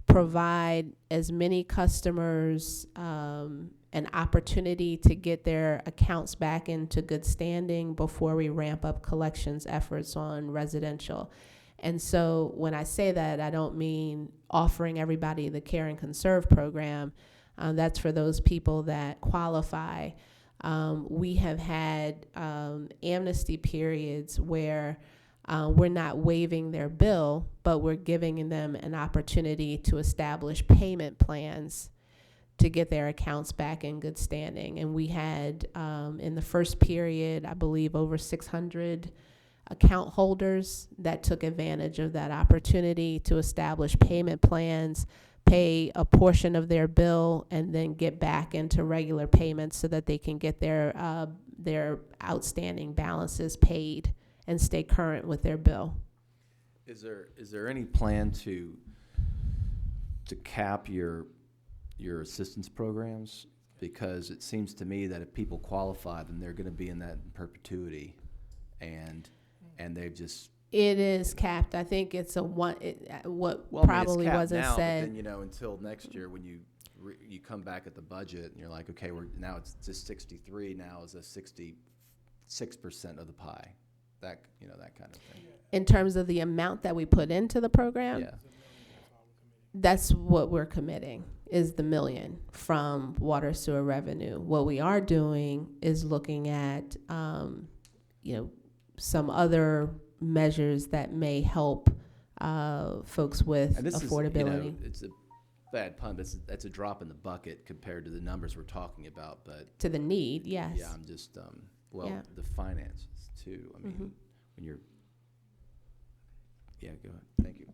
provide as many customers an opportunity to get their accounts back into good standing before we ramp up collections efforts on residential. And so when I say that, I don't mean offering everybody the Care and Conserve program. That's for those people that qualify. We have had amnesty periods where we're not waiving their bill, but we're giving them an opportunity to establish payment plans to get their accounts back in good standing. And we had, in the first period, I believe over 600 account holders that took advantage of that opportunity to establish payment plans, pay a portion of their bill, and then get back into regular payments so that they can get their outstanding balances paid and stay current with their bill. Is there any plan to cap your assistance programs? Because it seems to me that if people qualify, then they're going to be in that in perpetuity, and they've just... It is capped. I think it's a one. Probably it's capped wasn't now, said. But then, until next year when you come back at the budget and you're like, okay, now it's just 63. Now is a 66% of the pie. That kind of thing. In terms of the amount that we put into the program, Yeah. that's what we're committing, is the $1 million from water sewer revenue. What we are doing is looking at, some other measures that may help folks with And this affordability. is, it's a bad pun, but that's a drop in the bucket compared to the numbers we're talking about. But To the need, yes. yeah, I'm just, Yeah. the finances too. I mean, Mhm. when you're, yeah, go ahead. Thank you.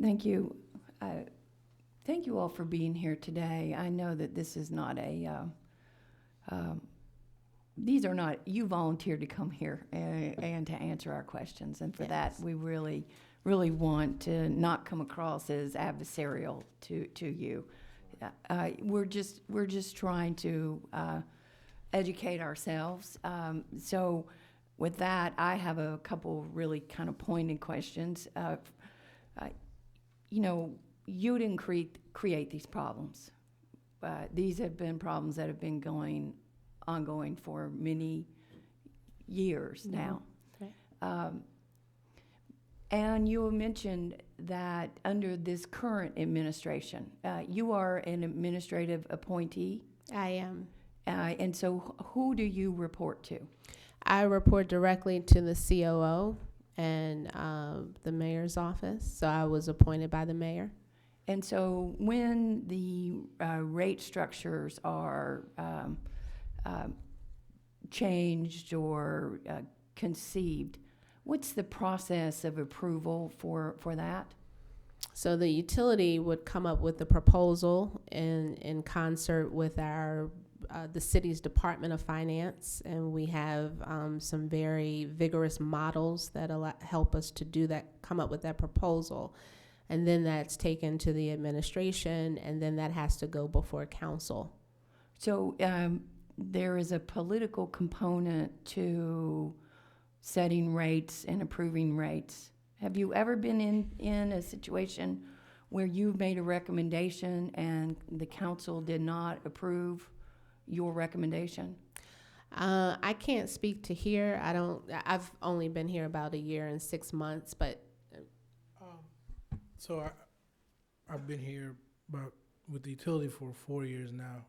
Thank you. Thank you all for being here today. I know that this is not these are not, you volunteered to come here and to answer our questions. And for that, Yes. we really, really want to not come across as adversarial to you. We're just trying to educate ourselves. So with that, I have a couple really kind of pointed questions. You didn't create these problems. These have been problems that have been ongoing for many years now. Right. And you mentioned that under this current administration, you are an administrative appointee. I am. And so who do you report to? I report directly to the COO and the mayor's office. So I was appointed by the mayor. And so when the rate structures are changed or conceived, what's the process of approval for that? So the utility would come up with the proposal in concert with our the city's Department of Finance, and we have some very vigorous models that help us to do that, come up with that proposal. And then that's taken to the administration, and then that has to go before council. So there is a political component to setting rates and approving rates. Have you ever been in a situation where you've made a recommendation and the council did not approve your recommendation? I can't speak to here. I've only been here about a year and 6 months, but So I've been here with the utility for 4 years now.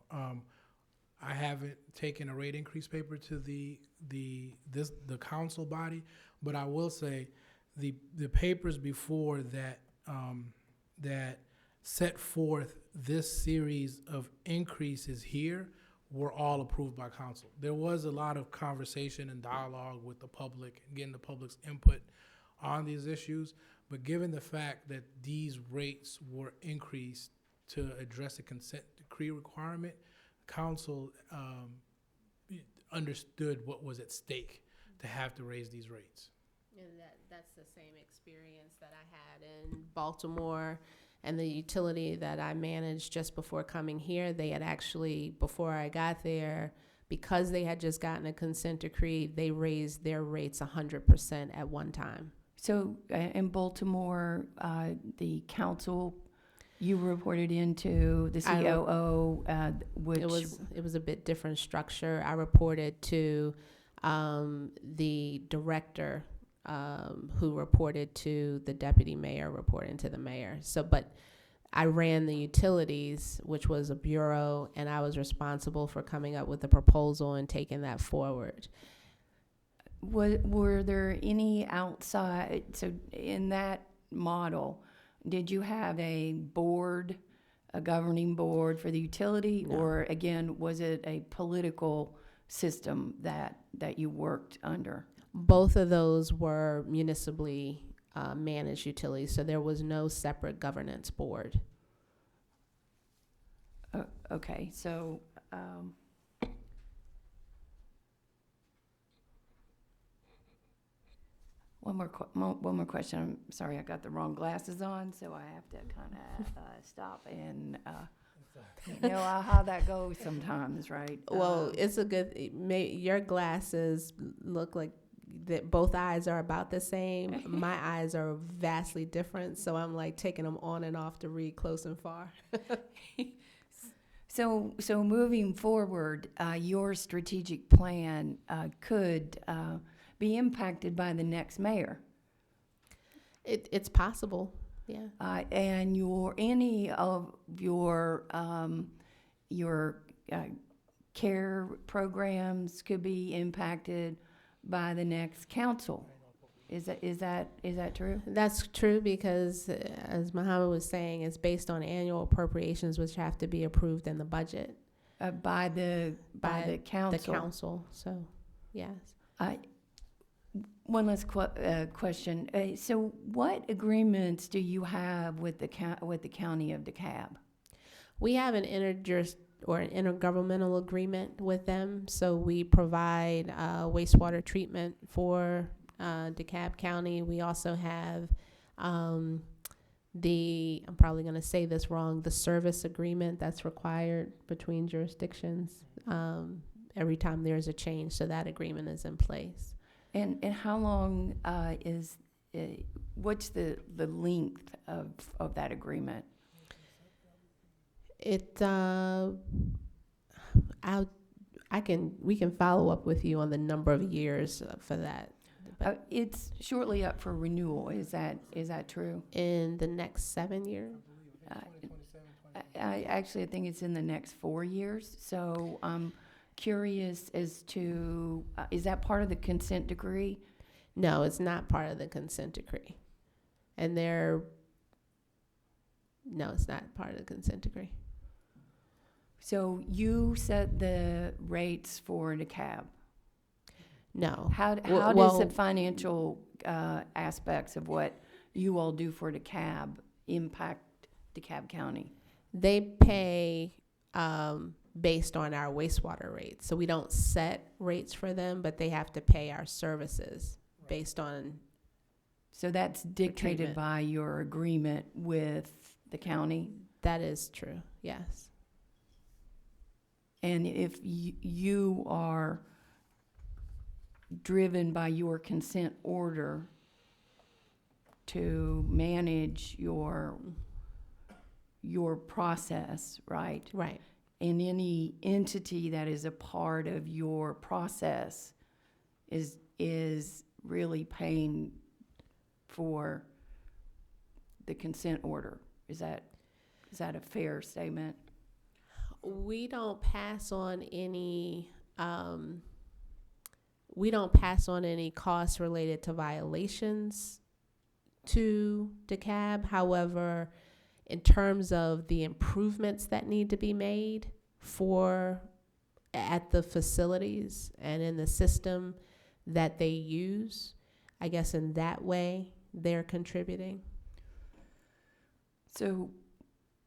I haven't taken a rate increase paper to the council body, but I will say the papers before that that set forth this series of increases here were all approved by council. There was a lot of conversation and dialogue with the public and getting the public's input on these issues. But given the fact that these rates were increased to address a consent decree requirement, council understood what was at stake to have to raise these rates. And that's the same experience that I had in Baltimore, and the utility that I managed just before coming here. They had actually, before I got there, because they had just gotten a consent decree, they raised their rates 100% at one time. So in Baltimore, the council, you reported into the COO, which It was a bit different structure. I reported to the director, who reported to the deputy mayor, reporting to the mayor. So, but I ran the utilities, which was a bureau, and I was responsible for coming up with the proposal and taking that forward. were there any outside, so in that model, did you have a board, a governing board for the utility? No. Or again, was it a political system that you worked under? Both of those were municipally managed utilities, so there was no separate governance board. Okay, so one more question. I'm sorry, I got the wrong glasses on, so I have to kind of stop and you know how that goes sometimes, right? Well, it's a good. Your glasses look like that. Both eyes are about the same. My eyes are vastly different, so I'm like taking them on and off to read close and far. So moving forward, your strategic plan could be impacted by the next mayor. It's possible, yeah. And any of your care programs could be impacted by the next council. Is that true? That's true because, as Muhammad was saying, it's based on annual appropriations, which have to be approved in the budget By the council? the council. So, yes. One last question. So what agreements do you have with the county of DeKalb? We have an intergovernmental agreement with them. So we provide wastewater treatment for DeKalb County. We also have I'm probably going to say this wrong, the service agreement that's required between jurisdictions every time there's a change. So that agreement is in place. And how long what's the length of that agreement? We can follow up with you on the number of years for that. It's shortly up for renewal. Is that true? In the next 7 years? I think it's in the next 4 years. So I'm curious as to, is that part of the consent decree? No, it's not part of the consent decree. And no, it's not part of the consent decree. So you set the rates for DeKalb. No. How Well, does the financial aspects of what you all do for DeKalb impact DeKalb County? They pay based on our wastewater rates. So we don't set rates for them, but they have to pay our services based on. So that's dictated treatment. by your agreement with the county? That is true, yes. And if you are driven by your consent order to manage your process, right? Right. And any entity that is a part of your process is really paying for the consent order. Is that a fair statement? We don't pass on any costs related to violations to DeKalb. However, in terms of the improvements that need to be made at the facilities and in the system that they use, I guess in that way they're contributing. So,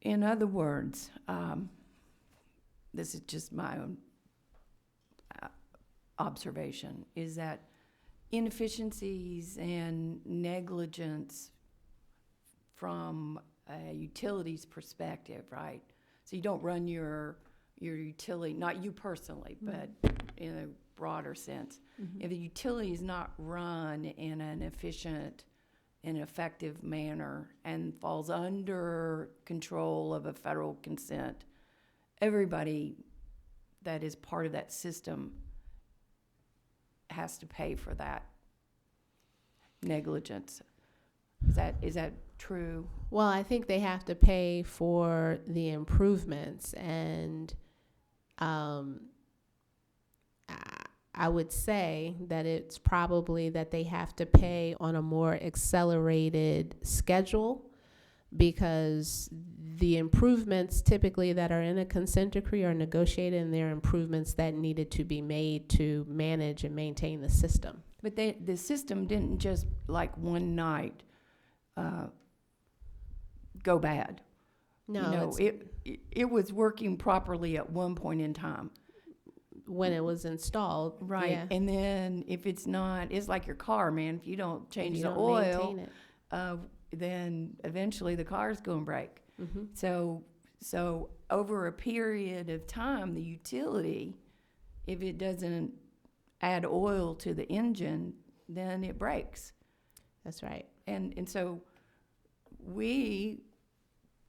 in other words, this is just my own observation, is that inefficiencies and negligence from a utilities perspective, right? So you don't run your utility, not you personally, but in a broader sense. Mm-hmm. If a utility is not run in an efficient and effective manner and falls under control of a federal consent, everybody that is part of that system has to pay for that negligence. Is that true? Well, I think they have to pay for the improvements, and I would say that it's probably that they have to pay on a more accelerated schedule, because the improvements typically that are in a consent decree are negotiated, and they're improvements that needed to be made to manage and maintain the system. But the system didn't just like one night go bad. No, it was working properly at one point in time. when it was installed. Right. Yeah. And then if it's not, it's like your car, man. If you don't change You the don't oil, maintain it. then eventually the car's going to break. Mm-hmm. So over a period of time, the utility, if it doesn't add oil to the engine, then it breaks. That's right. And so we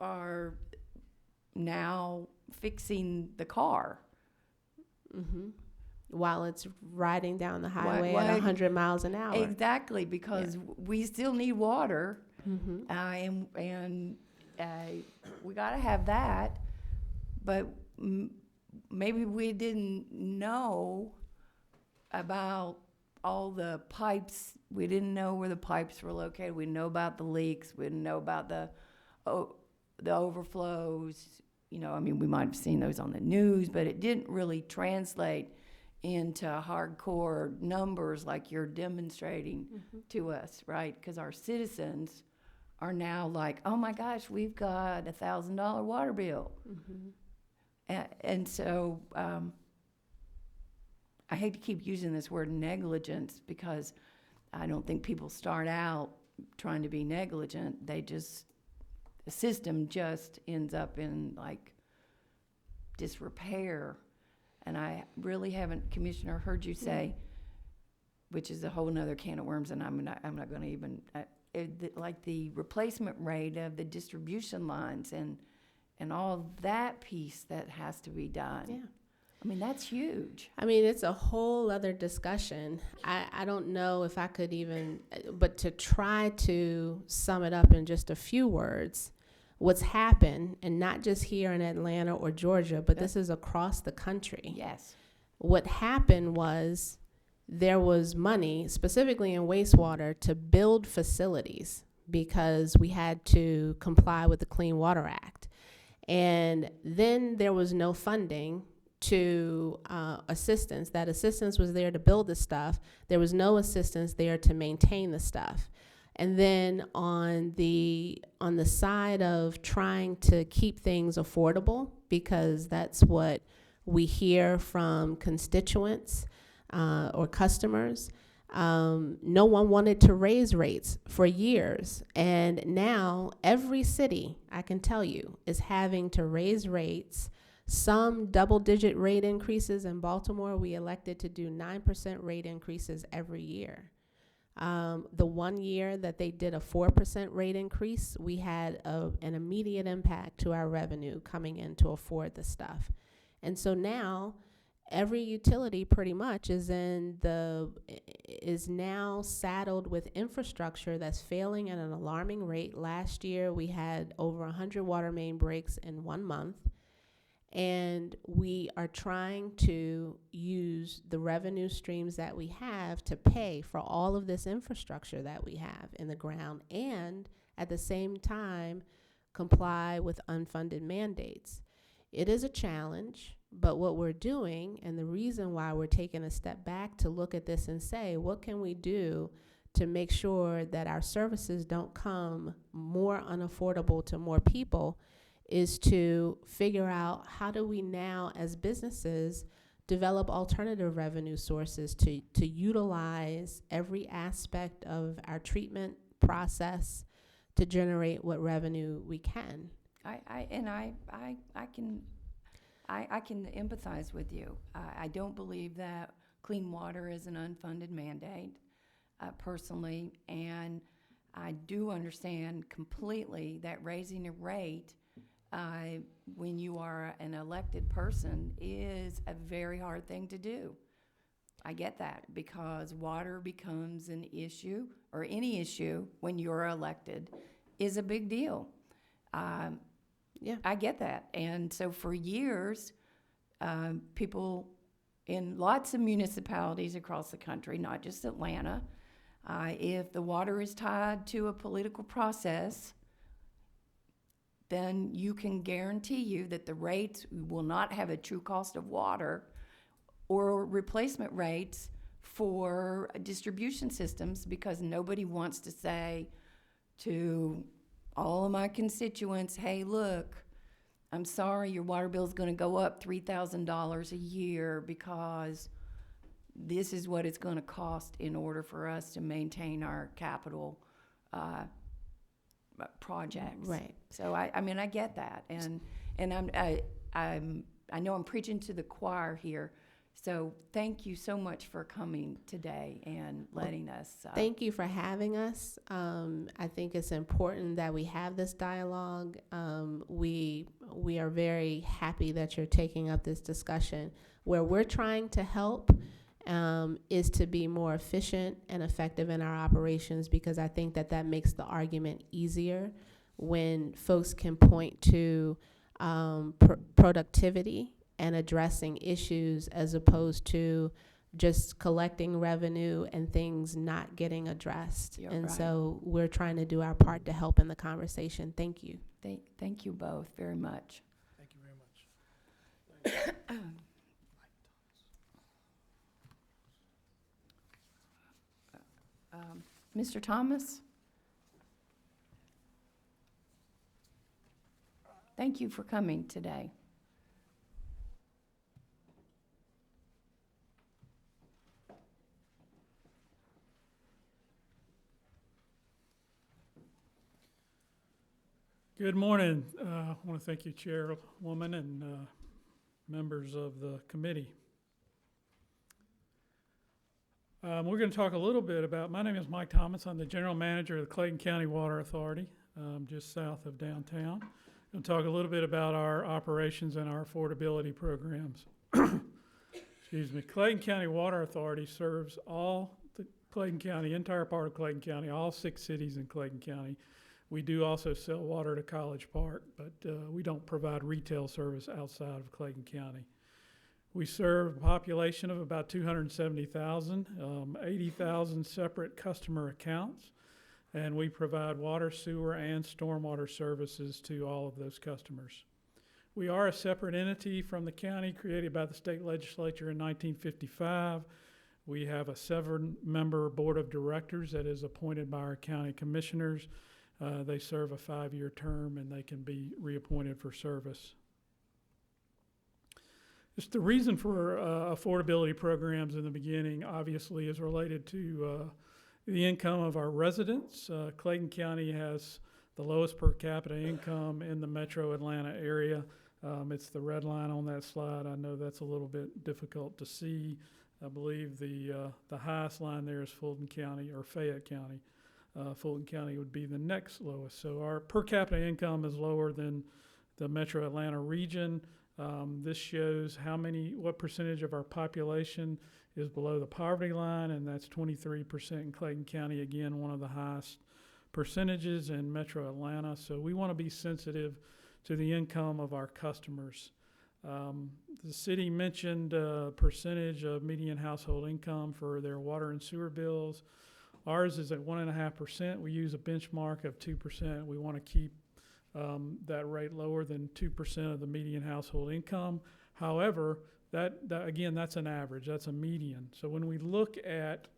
are now fixing the car. Mm-hmm. While it's riding down the highway Why- at 100 miles an hour. Exactly, because we still need water, Mm-hmm. and we got to have that, but maybe we didn't know about all the pipes. We didn't know where the pipes were located. We didn't know about the leaks. We didn't know about the overflows. You know, I mean, we might have seen those on the news, but it didn't really translate into hardcore numbers like you're demonstrating to us, right? Because our citizens are now like, oh my gosh, we've got $1,000 water bill. And so I hate to keep using this word negligence, because I don't think people start out trying to be negligent. The system just ends up in like disrepair. And I really haven't, Commissioner, heard you say, which is a whole nother can of worms, and I'm not going to even, like the replacement rate of the distribution lines and all that piece that has to be done. Yeah. I mean, that's huge. I mean, it's a whole other discussion. I don't know if I could even, but to try to sum it up in just a few words, what's happened, and not just here in Atlanta or Georgia, but this is across the country. Yes. What happened was there was money, specifically in wastewater, to build facilities because we had to comply with the Clean Water Act. And then there was no funding to assistance. That assistance was there to build the stuff. There was no assistance there to maintain the stuff. And then on the side of trying to keep things affordable, because that's what we hear from constituents or customers, no one wanted to raise rates for years. And now every city, I can tell you, is having to raise rates. Some double-digit rate increases. In Baltimore, we elected to do 9% rate increases every year. The 1 year that they did a 4% rate increase, we had an immediate impact to our revenue coming in to afford the stuff. And so now every utility pretty much is now saddled with infrastructure that's failing at an alarming rate. Last year we had over 100 water main breaks in 1 month. And we are trying to use the revenue streams that we have to pay for all of this infrastructure that we have in the ground, and at the same time comply with unfunded mandates. It is a challenge, but what we're doing, and the reason why we're taking a step back to look at this and say, what can we do to make sure that our services don't come more unaffordable to more people, is to figure out how do we now as businesses develop alternative revenue sources to utilize every aspect of our treatment process to generate what revenue we can. I can empathize with you. I don't believe that clean water is an unfunded mandate, personally, and I do understand completely that raising a rate when you are an elected person is a very hard thing to do. I get that, because water becomes an issue, or any issue when you're elected is a big deal. Yeah, I get that. And so for years, people in lots of municipalities across the country, not just Atlanta, if the water is tied to a political process, then you can guarantee you that the rates will not have a true cost of water or replacement rates for distribution systems, because nobody wants to say to all of my constituents, hey, look, I'm sorry, your water bill is going to go up $3,000 a year because this is what it's going to cost in order for us to maintain our capital projects. right. So I mean, I get that, and I know I'm preaching to the choir here. So thank you so much for coming today and letting us. Thank you for having us. I think it's important that we have this dialogue. We are very happy that you're taking up this discussion. Where we're trying to help is to be more efficient and effective in our operations, because I think that makes the argument easier when folks can point to productivity and addressing issues, as opposed to just collecting revenue and things not getting addressed. You're And right. so we're trying to do our part to help in the conversation. Thank you. Thank you both very much. Thank you very much. Mr. Thomas? Thank you for coming today. Good morning. I want to thank you, Chairwoman, and members of the committee. We're going to talk a little bit about, my name is Mike Thomas. I'm the General Manager of the Clayton County Water Authority, just south of downtown. I'm going to talk a little bit about our operations and our affordability programs. Excuse me. Clayton County Water Authority serves all the Clayton County, entire part of Clayton County, all 6 cities in Clayton County. We do also sell water to College Park, but we don't provide retail service outside of Clayton County. We serve a population of about 270,000, 80,000 separate customer accounts, and we provide water, sewer, and stormwater services to all of those customers. We are a separate entity from the county, created by the state legislature in 1955. We have a 7-member board of directors that is appointed by our county commissioners. They serve a 5-year term, and they can be reappointed for service. Just the reason for affordability programs in the beginning, obviously, is related to the income of our residents. Clayton County has the lowest per capita income in the metro Atlanta area. It's the red line on that slide. I know that's a little bit difficult to see. I believe the highest line there is Fulton County or Fayette County. Fulton County would be the next lowest. So our per capita income is lower than the metro Atlanta region. This shows what percentage of our population is below the poverty line, and that's 23% in Clayton County, again, one of the highest percentages in metro Atlanta. So we want to be sensitive to the income of our customers. The city mentioned percentage of median household income for their water and sewer bills. Ours is at 1.5%. We use a benchmark of 2%. We want to keep that rate lower than 2% of the median household income. However, that again, that's an average, that's a median. So when we look at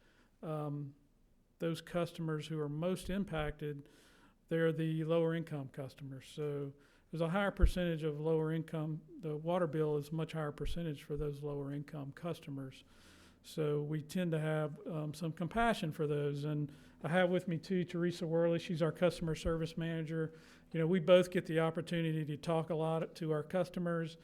those customers who are most impacted, they're the lower income customers. So there's a higher percentage of lower income. The water bill is a much higher percentage for those lower income customers. So we tend to have some compassion for those. And I have with me too Teresa Worley. She's our customer service manager. You know, we both get the opportunity to talk a lot to our customers.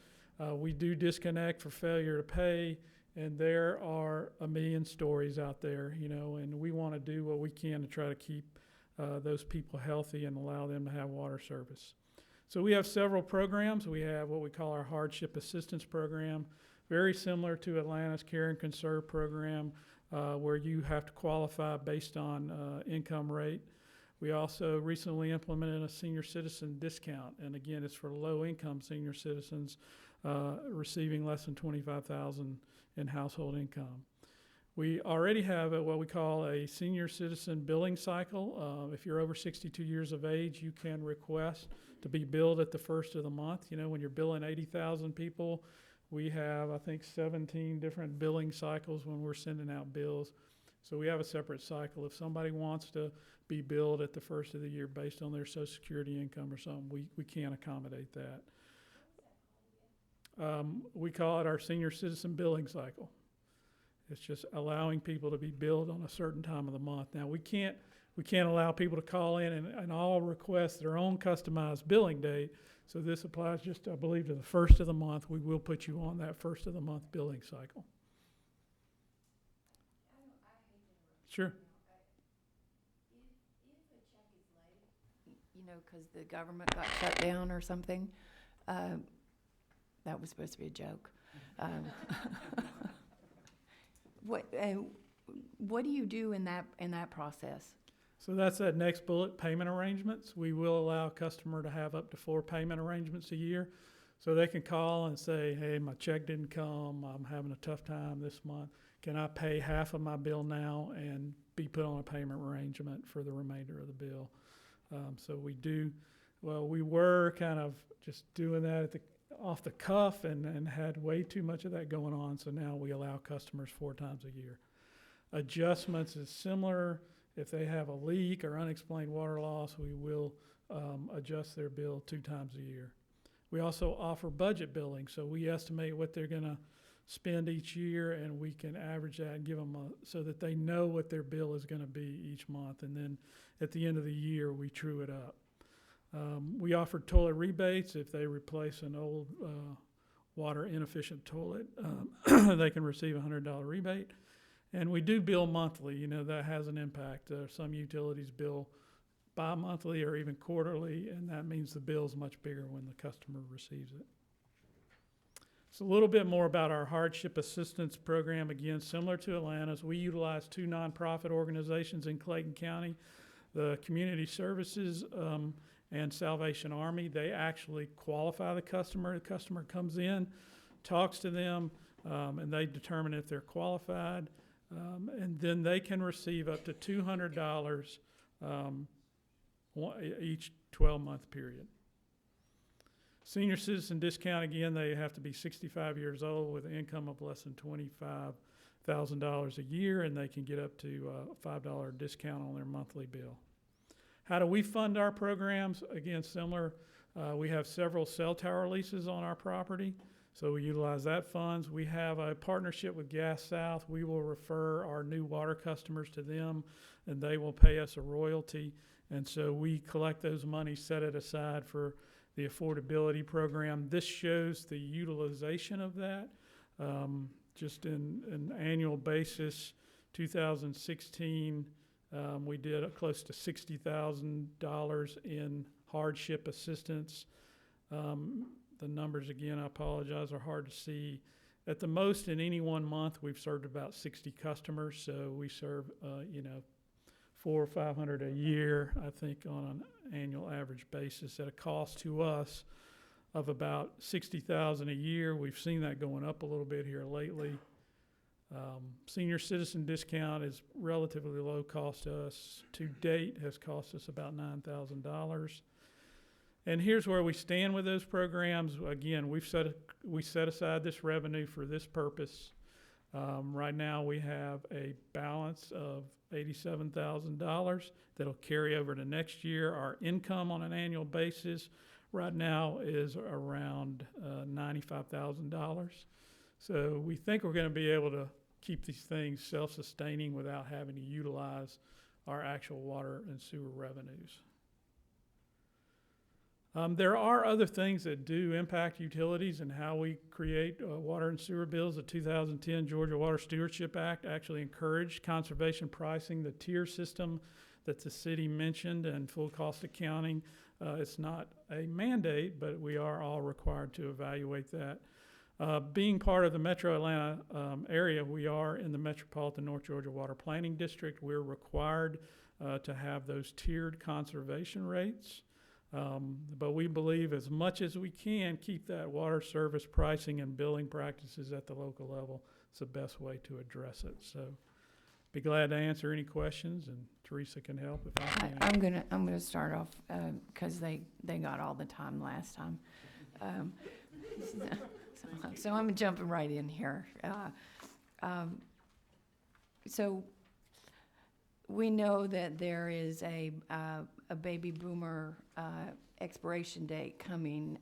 We do disconnect for failure to pay, and there are a million stories out there, you know, and we want to do what we can to try to keep those people healthy and allow them to have water service. So we have several programs. We have what we call our Hardship Assistance program, very similar to Atlanta's Care and Conserve program, where you have to qualify based on income rate. We also recently implemented a senior citizen discount, and again, it's for low-income senior citizens receiving less than $25,000 in household income. We already have what we call a senior citizen billing cycle. If you're over 62 years of age, you can request to be billed at the first of the month. You know, when you're billing 80,000 people, we have, I think, 17 different billing cycles when we're sending out bills. So we have a separate cycle. If somebody wants to be billed at the first of the year based on their Social Security income or something, we can accommodate that. We call it our senior citizen billing cycle. It's just allowing people to be billed on a certain time of the month. Now, we can't allow people to call in and all request their own customized billing date. So this applies just, I believe, to the first of the month. We will put you on that first of the month billing cycle. Sure. You know, because the government got shut down or something. That was supposed to be a joke. What do you do in that process? So that's that next bullet, payment arrangements. We will allow a customer to have up to 4 payment arrangements a year. So they can call and say, hey, my check didn't come, I'm having a tough time this month. can I pay half of my bill now and be put on a payment arrangement for the remainder of the bill? So we were kind of just doing that off the cuff and had way too much of that going on, so now we allow customers 4 times a year. Adjustments is similar. If they have a leak or unexplained water loss, we will adjust their bill 2 times a year. We also offer budget billing, so we estimate what they're going to spend each year, and we can average that and give them so that they know what their bill is going to be each month, and then at the end of the year, we true it up. We offer toilet rebates. If they replace an old water inefficient toilet, they can receive a $100 rebate. And we do bill monthly. You know, that has an impact. Some utilities bill bi-monthly or even quarterly, and that means the bill is much bigger when the customer receives it. So a little bit more about our Hardship Assistance program. Again, similar to Atlanta's, we utilize 2 nonprofit organizations in Clayton County, the Community Services and Salvation Army. They actually qualify the customer. The customer comes in, talks to them, and they determine if they're qualified. And then they can receive up to $200 each 12-month period. Senior citizen discount, again, they have to be 65 years old with an income of less than $25,000 a year, and they can get up to a $5 discount on their monthly bill. How do we fund our programs? Again, similar. We have several cell tower leases on our property, so we utilize that funds. We have a partnership with Gas South. We will refer our new water customers to them, and they will pay us a royalty. And so we collect those monies, set it aside for the affordability program. This shows the utilization of that. Just in an annual basis, 2016, we did close to $60,000 in hardship assistance. The numbers, again, I apologize, are hard to see. At the most, in any one month, we've served about 60 customers. So we serve, 400 or 500 a year, I think, on an annual average basis at a cost to us of about $60,000 a year. We've seen that going up a little bit here lately. Senior citizen discount is relatively low cost to us. To date, has cost us about $9,000. And here's where we stand with those programs. Again, we set aside this revenue for this purpose. Right now, we have a balance of $87,000 that'll carry over to next year. Our income on an annual basis right now is around $95,000. So we think we're going to be able to keep these things self-sustaining without having to utilize our actual water and sewer revenues. There are other things that do impact utilities and how we create water and sewer bills. The 2010 Georgia Water Stewardship Act actually encouraged conservation pricing, the tier system that the city mentioned, and full cost accounting. It's not a mandate, but we are all required to evaluate that. Being part of the Metro Atlanta area, we are in the Metropolitan North Georgia Water Planning District. We're required to have those tiered conservation rates. But we believe as much as we can keep that water service pricing and billing practices at the local level. It's the best way to address it. So be glad to answer any questions, and Teresa can help if I can. I'm gonna start off because they got all the time last time. So I'm jumping right in here. So we know that there is a baby boomer expiration date coming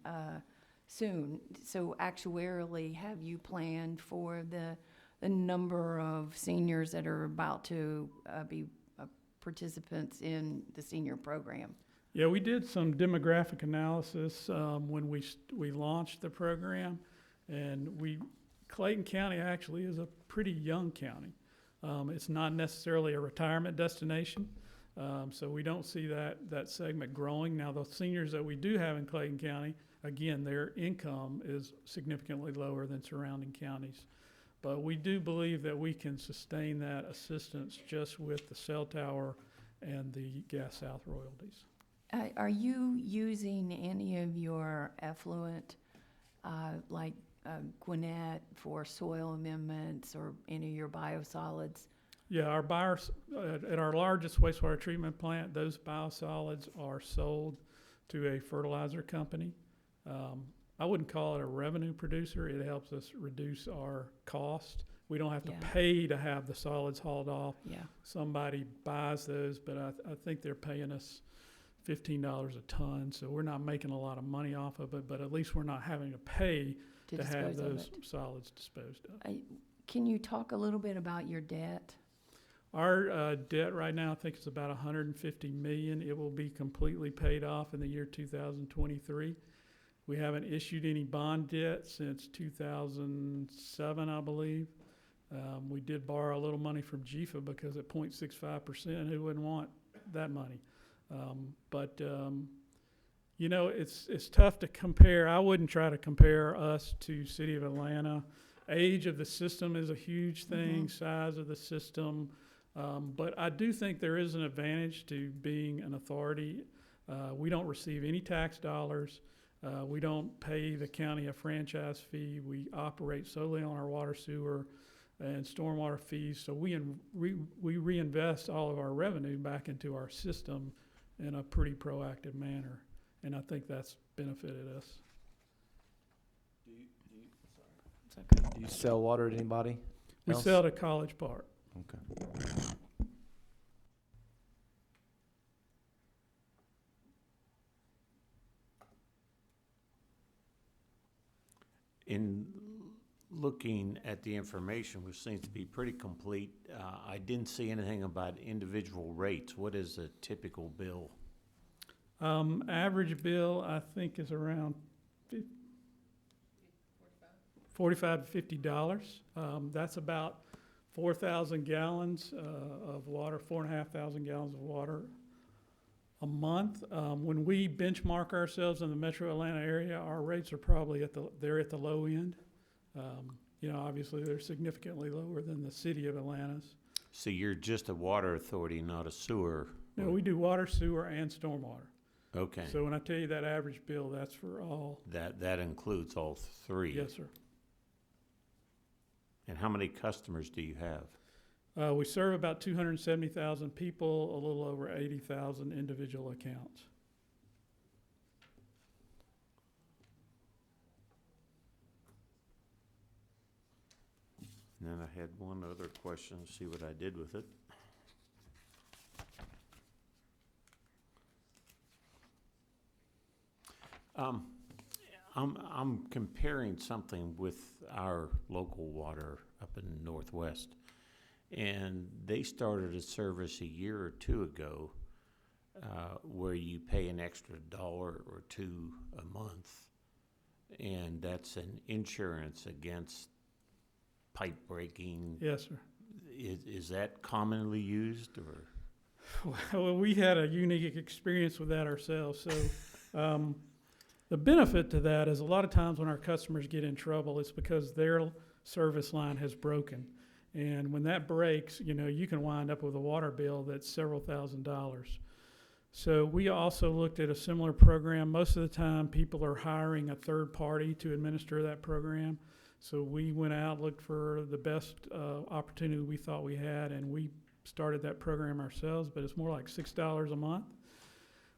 soon. So actuarially, have you planned for the number of seniors that are about to be participants in the senior program? Yeah, we did some demographic analysis when we launched the program, and Clayton County actually is a pretty young county. It's not necessarily a retirement destination, so we don't see that segment growing. Now, the seniors that we do have in Clayton County, again, their income is significantly lower than surrounding counties. But we do believe that we can sustain that assistance just with the cell tower and the Gas South royalties. Are you using any of your effluent, like Gwinnett for soil amendments or any of your biosolids? Yeah, our buyers, at our largest wastewater treatment plant, those biosolids are sold to a fertilizer company. I wouldn't call it a revenue producer. It helps us reduce our cost. We don't have to Yeah. pay to have the solids hauled off. Yeah. Somebody buys those, but I think they're paying us $15 a ton, so we're not making a lot of money off of it, but at least we're not having to pay to have dispose of those it. solids disposed of. Can you talk a little bit about your debt? Our debt right now, I think it's about $150 million. It will be completely paid off in the year 2023. We haven't issued any bond debt since 2007, I believe. We did borrow a little money from GFA because at 0.65%, who wouldn't want that money? You know, it's tough to compare. I wouldn't try to compare us to City of Atlanta. Age of the system is a huge thing, size of the system. But I do think there is an advantage to being an authority. We don't receive any tax dollars. We don't pay the county a franchise fee. We operate solely on our water, sewer, and stormwater fees. So we reinvest all of our revenue back into our system in a pretty proactive manner. And I think that's benefited us. It's okay. Do you sell water to anybody We else? sell to College Park. Okay. In looking at the information, which seems to be pretty complete, I didn't see anything about individual rates. What is a typical bill? Average bill, I think, is around $45 to $50. That's about 4,000 gallons of water, 4,500 gallons of water a month. When we benchmark ourselves in the metro Atlanta area, our rates are probably at the low end. You know, obviously they're significantly lower than the city of Atlanta's. So you're just a water authority, not a sewer? No, we do water, sewer, and stormwater. Okay. So when I tell you that average bill, that's for all. That includes all three? Yes, sir. And how many customers do you have? We serve about 270,000 people, a little over 80,000 individual accounts. And then I had one other question, see what I did with it. I'm comparing something with our local water up in the Northwest. And they started a service a year or two ago where you pay an extra $1 or $2 a month. And that's an insurance against pipe breaking. Yes, sir. Is that commonly used, or? Well, we had a unique experience with that ourselves. So the benefit to that is a lot of times when our customers get in trouble, it's because their service line has broken. And when that breaks, you know, you can wind up with a water bill that's several $1,000s. So we also looked at a similar program. Most of the time, people are hiring a third party to administer that program. So we went out, looked for the best opportunity we thought we had, and we started that program ourselves, but it's more like $6 a month.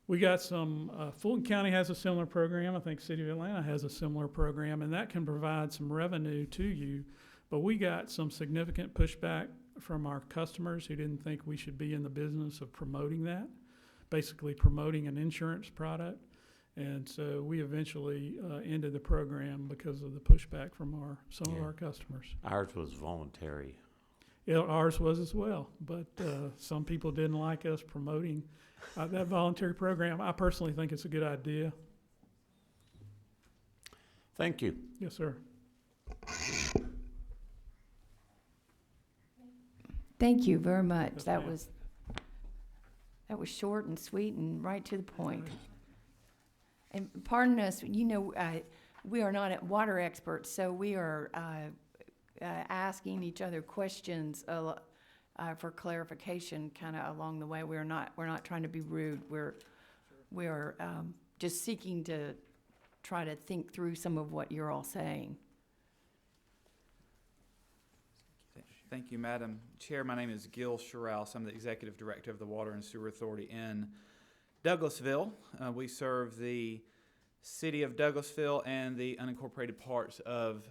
We got some, Fulton County has a similar program. I think City of Atlanta has a similar program, and that can provide some revenue to you. But we got some significant pushback from our customers who didn't think we should be in the business of promoting that, basically promoting an insurance product. And so we eventually ended the program because of the pushback from some of our customers. Ours was voluntary. Yeah, ours was as well, but some people didn't like us promoting that voluntary program. I personally think it's a good idea. Thank you. Yes, sir. Thank you very much. Yes, That ma'am. was short and sweet and right to the point. And pardon us, you know, we are not water experts, so we are asking each other questions for clarification kind of along the way. We're not trying to be rude. We are just seeking to try to think through some of what you're all saying. Thank you, Madam Chair. My name is Gil Sherrouse. I'm the Executive Director of the Water and Sewer Authority in Douglasville. We serve the city of Douglasville and the unincorporated parts of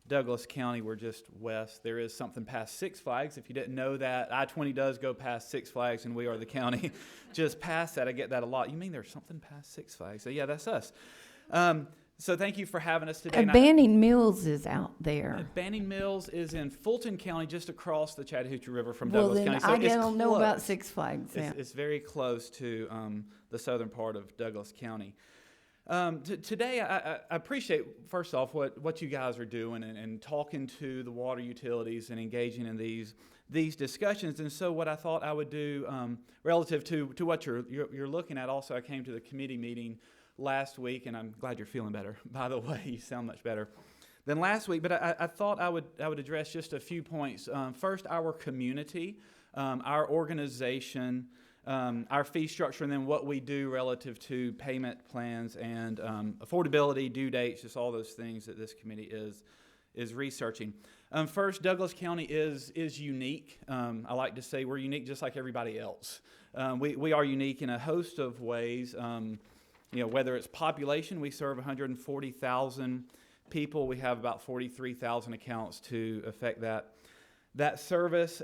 Douglas County. We're just west. There is something past Six Flags. If you didn't know that, I-20 does go past Six Flags, and we are the county just past that. I get that a lot. You mean there's something past Six Flags? So yeah, that's us. So thank you for having us today. Banning Mills is out there. Banning Mills is in Fulton County, just across the Chattahoochee River from Well, Douglas then County. So I it's don't know about close. Six Flags. Yeah. It's very close to the southern part of Douglas County. Today, I appreciate, first off, what you guys are doing and talking to the water utilities and engaging in these discussions. And so what I thought I would do relative to what you're looking at, also I came to the committee meeting last week, and I'm glad you're feeling better. By the way, you sound much better than last week. But I thought I would address just a few points. First, our community, our organization, our fee structure, and then what we do relative to payment plans and affordability, due dates, just all those things that this committee is researching. First, Douglas County is unique. I like to say we're unique just like everybody else. We are unique in a host of ways. Whether it's population, we serve 140,000 people. We have about 43,000 accounts to affect that service.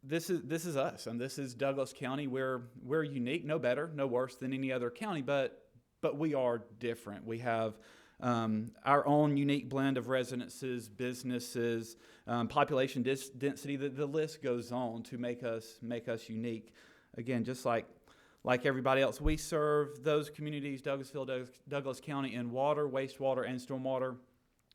This is us, and this is Douglas County. We're unique, no better, no worse than any other county, but we are different. We have our own unique blend of residences, businesses, population density. The list goes on to make us unique. Again, just like everybody else, we serve those communities, Douglasville, Douglas County, in water, wastewater, and stormwater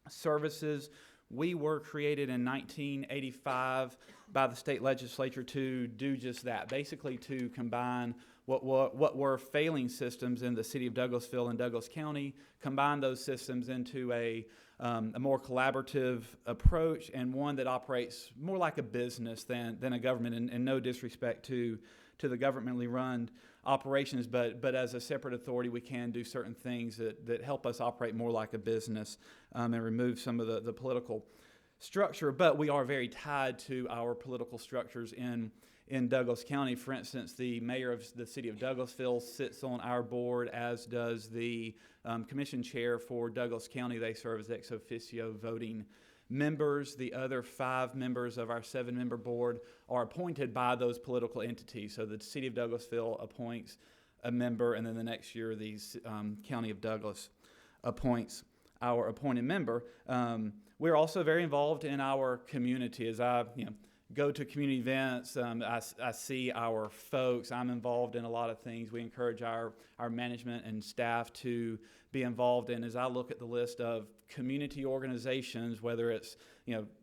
services. We were created in 1985 by the state legislature to do just that, basically to combine what were failing systems in the city of Douglasville and Douglas County, combine those systems into a more collaborative approach, and one that operates more like a business than a government, and no disrespect to the governmentally run operations, but as a separate authority, we can do certain things that help us operate more like a business and remove some of the political structure. But we are very tied to our political structures in Douglas County. For instance, the mayor of the city of Douglasville sits on our board, as does the commission chair for Douglas County. They serve as ex officio voting members. The other 5 members of our 7-member board are appointed by those political entities. So the city of Douglasville appoints a member, and then the next year the county of Douglas appoints our appointed member. We're also very involved in our community. As I go to community events, I see our folks. I'm involved in a lot of things. We encourage our management and staff to be involved in. As I look at the list of community organizations, whether it's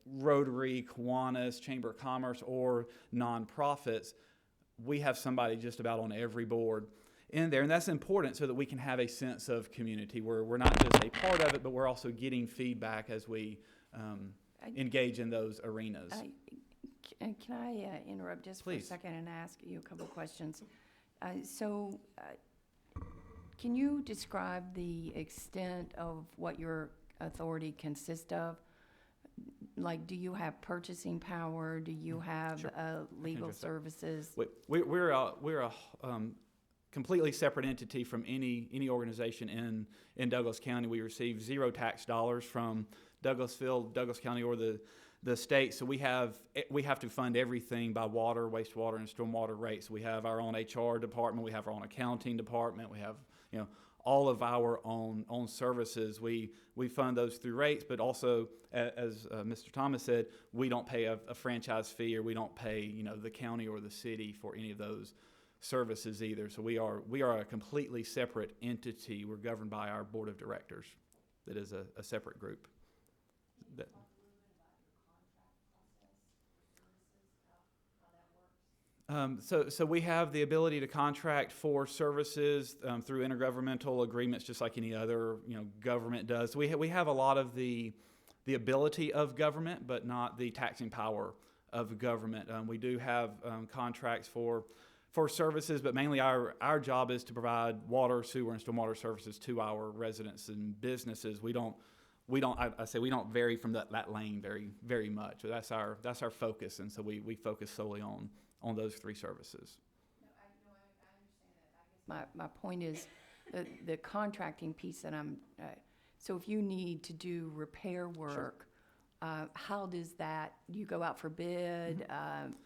Rotary, Kiwanis, Chamber of Commerce, or nonprofits, we have somebody just about on every board in there, and that's important so that we can have a sense of community. We're not just a part of it, but we're also getting feedback as we engage in those arenas. Can I interrupt just for a Please. second and ask you a couple questions? Can you describe the extent of what your authority consists of? Like, do you have purchasing power? Do you have Sure. legal address that. services? We're a completely separate entity from any organization in Douglas County. We receive 0 tax dollars from Douglasville, Douglas County, or the state. So we have to fund everything by water, wastewater, and stormwater rates. We have our own HR department. We have our own accounting department. We have all of our own services. We fund those through rates, but also, as Mr. Thomas said, we don't pay a franchise fee, or we don't pay the county or the city for any of those services either. So we are a completely separate entity. We're governed by our board of directors. That is a separate group. So we have the ability to contract for services through intergovernmental agreements, just like any other government does. We have a lot of the ability of government, but not the taxing power of government. We do have contracts for services, but mainly our job is to provide water, sewer, and stormwater services to our residents and businesses. We don't we don't, I say we don't vary from that lane very much. That's our focus, and so we focus solely on those three services. My point is the contracting piece that so if you need to do repair work, how does that, you go out for bid,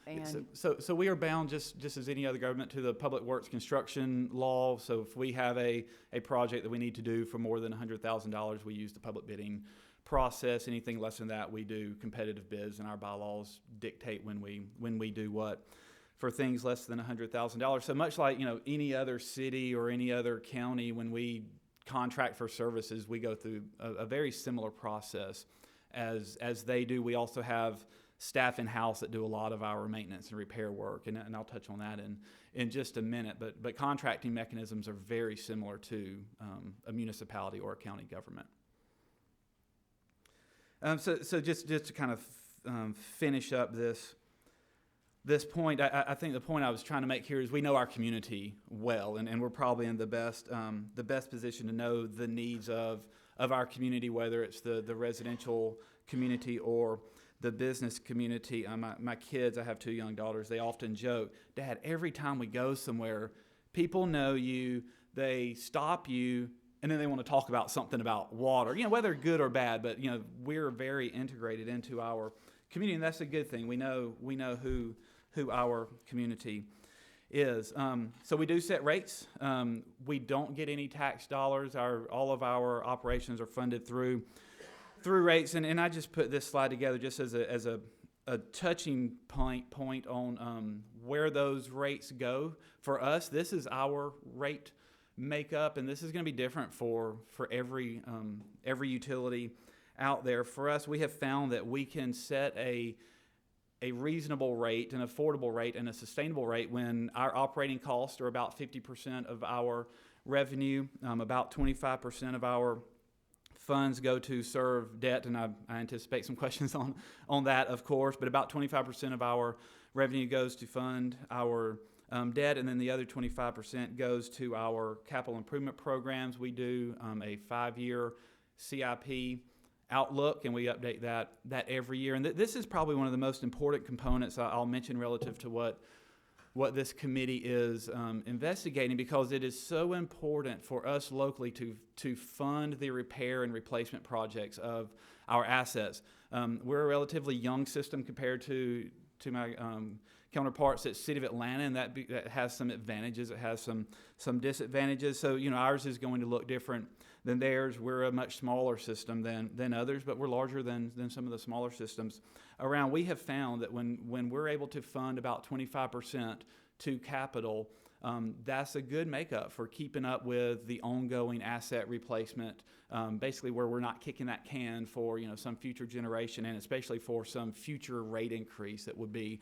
and? So we are bound just as any other government to the Public Works construction law. So if we have a project that we need to do for more than $100,000, we use the public bidding process. Anything less than that, we do competitive bids, and our bylaws dictate when we do what. For things less than $100,000. So much like, any other city or any other county, when we contract for services, we go through a very similar process as they do. We also have staff in-house that do a lot of our maintenance and repair work, and I'll touch on that in just a minute. But contracting mechanisms are very similar to a municipality or a county government. So just to kind of finish up this point, I think the point I was trying to make here is we know our community well, and we're probably in the best position to know the needs of our community, whether it's the residential community or the business community. My kids, I have 2 young daughters, they often joke, Dad, every time we go somewhere, people know you, they stop you, and then they want to talk about something about water, whether good or bad, but we're very integrated into our community, and that's a good thing. We know who our community is. So we do set rates. We don't get any tax dollars. All of our operations are funded through rates, and I just put this slide together just as a touching point on where those rates go. For us, this is our rate makeup, and this is going to be different for every utility out there. For us, we have found that we can set a reasonable rate, an affordable rate, and a sustainable rate when our operating costs are about 50% of our revenue, about 25% of our funds go to serve debt, and I anticipate some questions on that, of course, but about 25% of our revenue goes to fund our debt, and then the other 25% goes to our capital improvement programs. We do a 5-year CIP Outlook, and we update that every year. And this is probably one of the most important components I'll mention relative to what this committee is investigating, because it is so important for us locally to fund the repair and replacement projects of our assets. We're a relatively young system compared to my counterparts at City of Atlanta, and that has some advantages. It has some disadvantages. So ours is going to look different than theirs. We're a much smaller system than others, but we're larger than some of the smaller systems around. We have found that when we're able to fund about 25% to capital, that's a good makeup for keeping up with the ongoing asset replacement, basically where we're not kicking that can for some future generation, and especially for some future rate increase that would be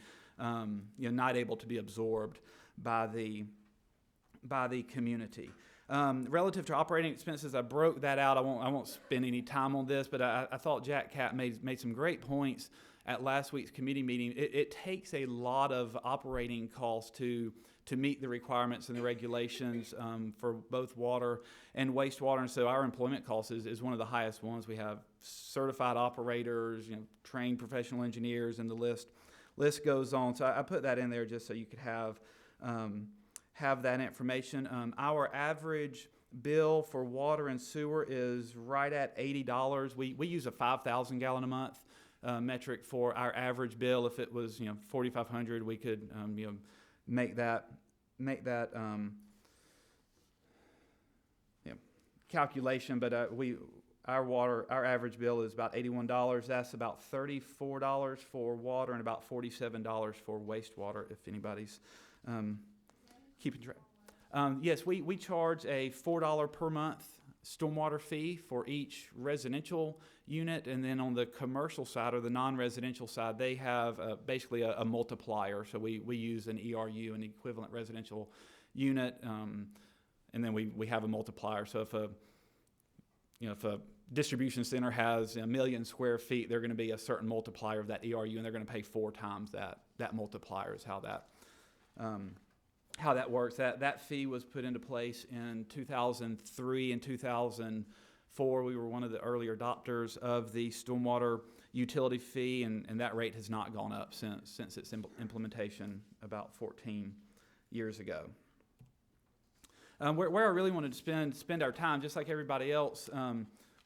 not able to be absorbed by the community. Relative to operating expenses, I broke that out. I won't spend any time on this, but I thought Jack Capp made some great points at last week's committee meeting. It takes a lot of operating costs to meet the requirements and the regulations for both water and wastewater, and so our employment cost is one of the highest ones. We have certified operators, trained professional engineers, and the list goes on. So I put that in there just so you could have that information. Our average bill for water and sewer is right at $80. We use a 5,000 gallon a month metric for our average bill. If it was 4,500, we could make that calculation. But our average bill is about $81. That's about $34 for water and about $47 for wastewater, if anybody's keeping track. Yes, we charge a $4 per month stormwater fee for each residential unit, and then on the commercial side or the non-residential side, they have basically a multiplier. So we use an ERU, an equivalent residential unit, and then we have a multiplier. So if a distribution center has 1 million square feet, they're going to be a certain multiplier of that ERU, and they're going to pay 4 times that multiplier is how that works. That fee was put into place in 2003 and 2004. 2004, we were one of the early adopters of the stormwater utility fee, and that rate has not gone up since its implementation about 14 years ago. Where I really wanted to spend our time, just like everybody else,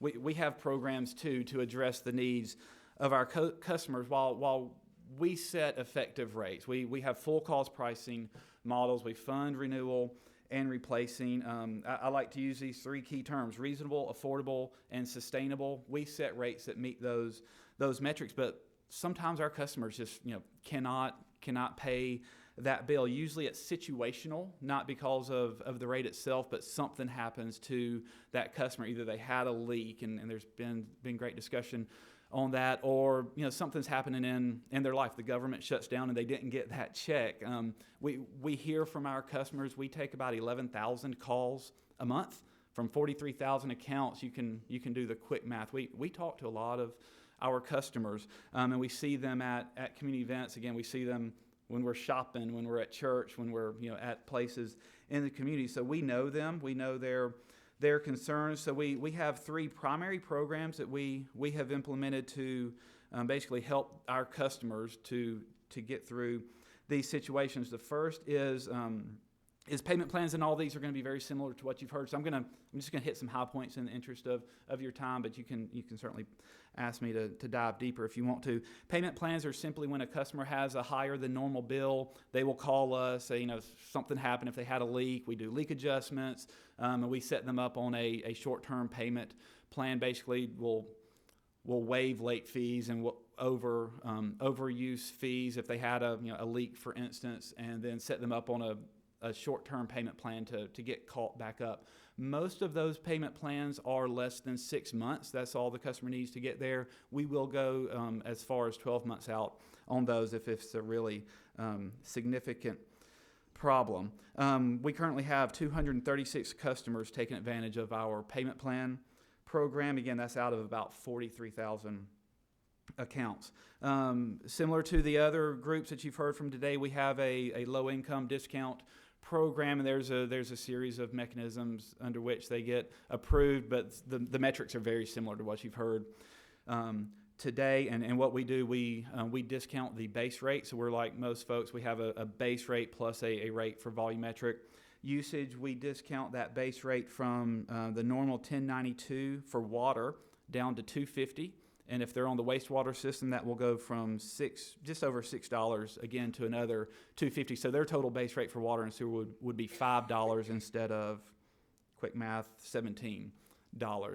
we have programs too to address the needs of our customers while we set effective rates. We have full cost pricing models. We fund renewal and replacing. I like to use these three key terms: reasonable, affordable, and sustainable. We set rates that meet those metrics, but sometimes our customers just cannot pay that bill. Usually it's situational, not because of the rate itself, but something happens to that customer. Either they had a leak, and there's been great discussion on that, or something's happening in their life. The government shuts down and they didn't get that check. We hear from our customers. We take about 11,000 calls a month from 43,000 accounts. You can do the quick math. We talk to a lot of our customers, and we see them at community events. Again, we see them when we're shopping, when we're at church, when we're at places in the community. So we know them. We know their concerns. So we have three primary programs that we have implemented to basically help our customers to get through these situations. The first is payment plans, and all these are going to be very similar to what you've heard. So I'm just going to hit some high points in the interest of your time, but you can certainly ask me to dive deeper if you want to. Payment plans are simply when a customer has a higher than normal bill. They will call us, say, something happened. If they had a leak, we do leak adjustments, and we set them up on a short-term payment plan. Basically, we'll waive late fees and we'll overuse fees if they had a leak, for instance, and then set them up on a short-term payment plan to get caught back up. Most of those payment plans are less than 6 months. That's all the customer needs to get there. We will go as far as 12 months out on those if it's a really significant problem. We currently have 236 customers taking advantage of our payment plan program. Again, that's out of about 43,000 accounts. Similar to the other groups that you've heard from today, we have a low-income discount program, and there's a series of mechanisms under which they get approved, but the metrics are very similar to what you've heard today. And what we do, we discount the base rate. So we're like most folks, we have a base rate plus a rate for volumetric usage. We discount that base rate from the normal $10.92 for water down to $2.50. And if they're on the wastewater system, that will go from just over $6 again to another $2.50. So their total base rate for water and sewer would be $5 instead of, quick math, $17.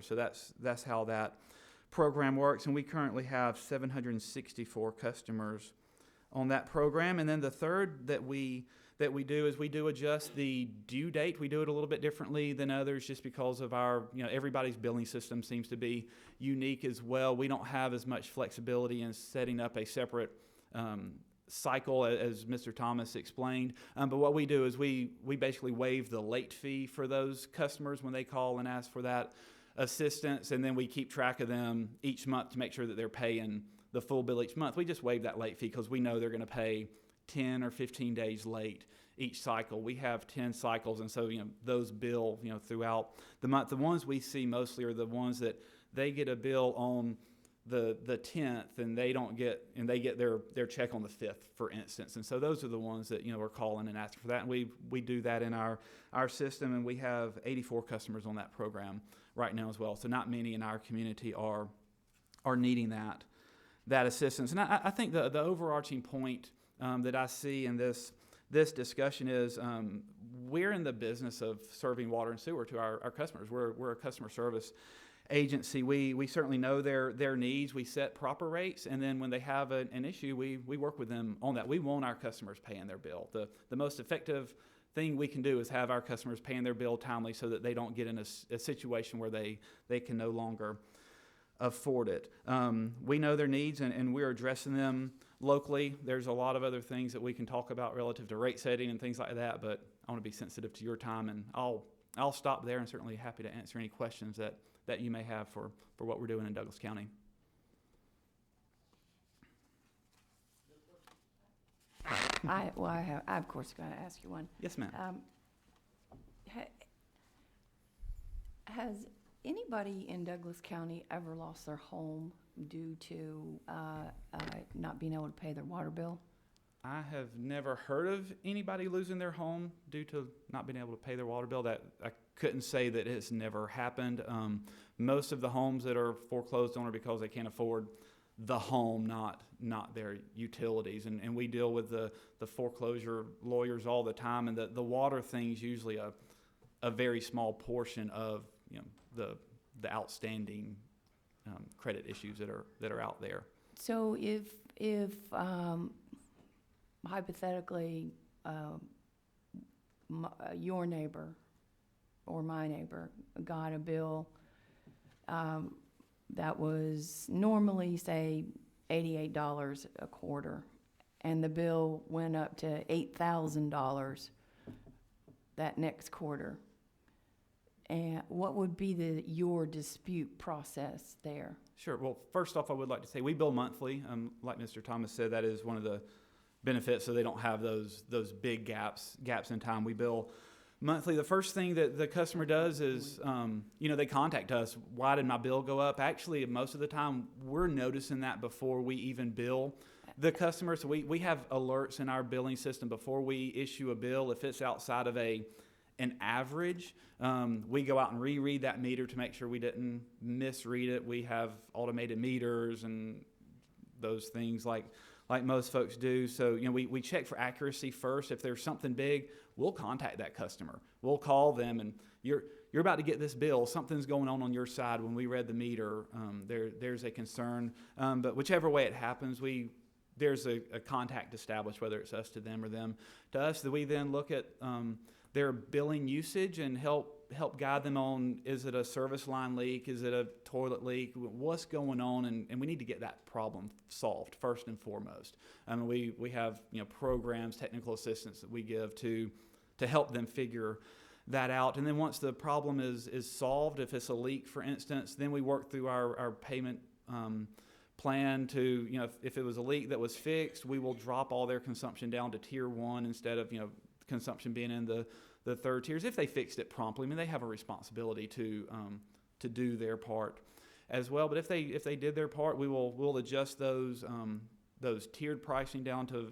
So that's how that program works. And we currently have 764 customers on that program. And then the third that we do is we do adjust the due date. We do it a little bit differently than others just because of our, everybody's billing system seems to be unique as well. We don't have as much flexibility in setting up a separate cycle as Mr. Thomas explained. But what we do is we basically waive the late fee for those customers when they call and ask for that assistance, and then we keep track of them each month to make sure that they're paying the full bill each month. We just waive that late fee because we know they're going to pay 10 or 15 days late each cycle. We have 10 cycles, and so those bill throughout the month. The ones we see mostly are the ones that they get a bill on the 10th and they get their check on the 5th, for instance. And so those are the ones that are calling and asking for that. And we do that in our system, and we have 84 customers on that program right now as well. So not many in our community are needing that assistance. And I think the overarching point that I see in this discussion is we're in the business of serving water and sewer to our customers. We're a customer service agency. We certainly know their needs. We set proper rates, and then when they have an issue, we work with them on that. We want our customers paying their bill. The most effective thing we can do is have our customers paying their bill timely so that they don't get in a situation where they can no longer afford it. We know their needs, and we're addressing them locally. There's a lot of other things that we can talk about relative to rate setting and things like that, but I want to be sensitive to your time, and I'll stop there, and certainly happy to answer any questions that you may have for what we're doing in Douglas County. I of course going to ask you one. Yes, ma'am. Has anybody in Douglas County ever lost their home due to not being able to pay their water bill? I have never heard of anybody losing their home due to not being able to pay their water bill. That I couldn't say that it's never happened. Most of the homes that are foreclosed on are because they can't afford the home, not their utilities. And we deal with the foreclosure lawyers all the time, and the water thing's usually a very small portion of the outstanding credit issues that are out there. So if hypothetically your neighbor or my neighbor got a bill that was normally, say, $88 a quarter, and the bill went up to $8,000 that next quarter, and what would be your dispute process there? Sure. Well, first off, I would like to say we bill monthly. Like Mr. Thomas said, that is one of the benefits, so they don't have those big gaps in time. We bill monthly. The first thing that the customer does is, they contact us. Why did my bill go up? Actually, most of the time, we're noticing that before we even bill the customer. So we have alerts in our billing system before we issue a bill. If it's outside of an average, we go out and reread that meter to make sure we didn't misread it. We have automated meters and those things like most folks do. So, we check for accuracy first. If there's something big, we'll contact that customer. We'll call them, and you're about to get this bill. Something's going on your side. When we read the meter, there's a concern. But whichever way it happens, there's a contact established, whether it's us to them or them to us, that we then look at their billing usage and help guide them on, is it a service line leak? Is it a toilet leak? What's going on? And we need to get that problem solved first and foremost. We have programs, technical assistance that we give to help them figure that out. And then once the problem is solved, if it's a leak, for instance, then we work through our payment plan to, if it was a leak that was fixed, we will drop all their consumption down to tier 1 instead of, consumption being in the third tiers. If they fixed it promptly, I mean, they have a responsibility to do their part as well. But if they did their part, we'll adjust those tiered pricing down to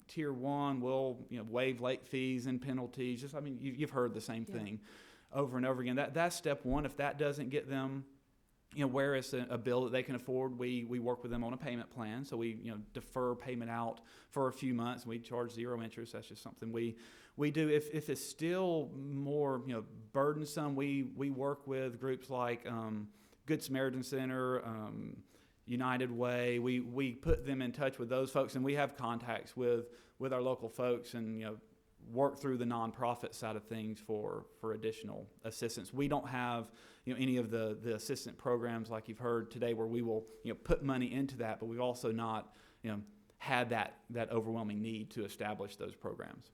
tier 1. We'll waive late fees and penalties. You've heard the same thing over and over again. That's step 1. If that doesn't get them where it's a bill that they can afford, we work with them on a payment plan. So we defer payment out for a few months, and we charge 0 interest. That's just something we do. If it's still more burdensome, we work with groups like Good Samaritan Center, United Way. We put them in touch with those folks, and we have contacts with our local folks, and work through the nonprofit side of things for additional assistance. We don't have any of the assistant programs like you've heard today, where we will put money into that, but we've also not had that overwhelming need to establish those programs.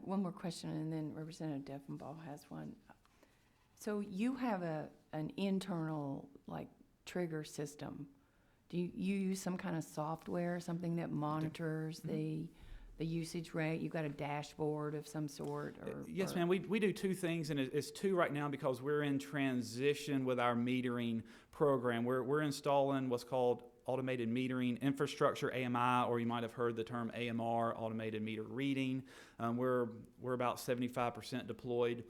One more question, and then Representative Deffenbaugh has one. So you have an internal trigger system. Do you use some kind of software, something that monitors the usage rate? You've got a dashboard of some sort? Yes, ma'am. We do two things, and it's two right now because we're in transition with our metering program. We're installing what's called automated metering infrastructure, AMI, or you might have heard the term AMR, automated meter reading. We're about 75% deployed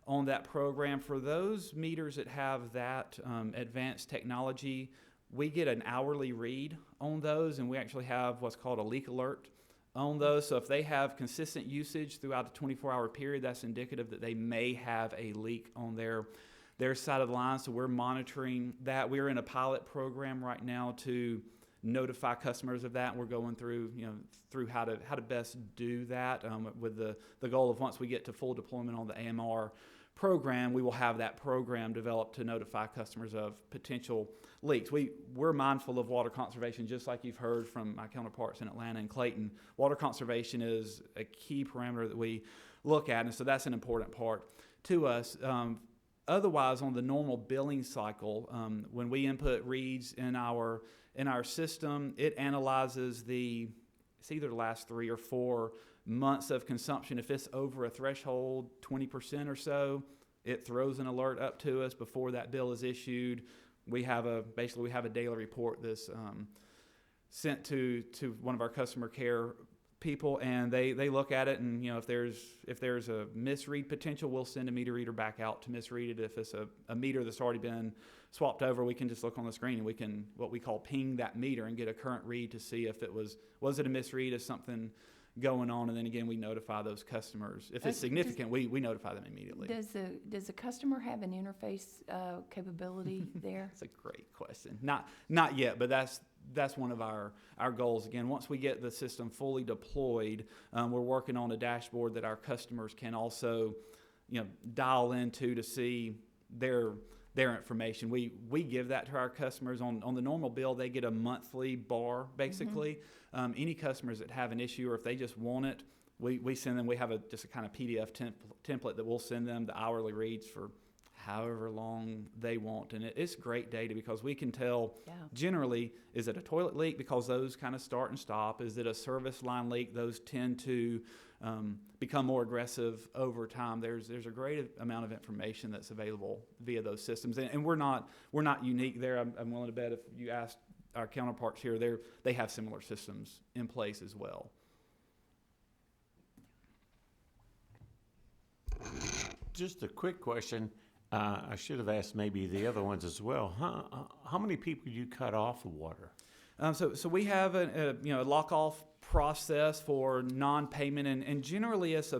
on that program. For those meters that have that advanced technology, we get an hourly read on those, and we actually have what's called a leak alert on those. So if they have consistent usage throughout a 24-hour period, that's indicative that they may have a leak on their side of the line. So we're monitoring that. We're in a pilot program right now to notify customers of that. We're going through how to best do that with the goal of, once we get to full deployment on the AMR program, we will have that program developed to notify customers of potential leaks. We're mindful of water conservation, just like you've heard from my counterparts in Atlanta and Clayton. Water conservation is a key parameter that we look at, and so that's an important part to us. Otherwise, on the normal billing cycle, when we input reads in our system, it analyzes it's either the last 3 or 4 months of consumption. If it's over a threshold, 20% or so, it throws an alert up to us before that bill is issued. We have a daily report that's sent to one of our customer care people, and they look at it, and if there's a misread potential, we'll send a meter reader back out to misread it. If it's a meter that's already been swapped over, we can just look on the screen and we can what we call ping that meter and get a current read to see if it was it a misread, is something going on, and then again we notify those customers. If it's significant, we notify them immediately. Does the customer have an interface capability there? That's a great question. Not yet, but that's one of our goals. Again, once we get the system fully deployed, we're working on a dashboard that our customers can also, dial into to see their information. We give that to our customers on the normal bill. They get a monthly bar basically. Any customers that have an issue, or if they just want it, we send them. We have just a kind of PDF template that we'll send them the hourly reads for however long they want. And it's great data because we can tell generally, is it a toilet leak? Because those kind of start and stop. Is it a service line leak? Those tend to become more aggressive over time. There's a great amount of information that's available via those systems. And we're not unique there. I'm willing to bet if you ask our counterparts here, they have similar systems in place as well. Just a quick question. I should have asked maybe the other ones as well. How many people do you cut off of water? So we have a lock-off process for non-payment, and generally it's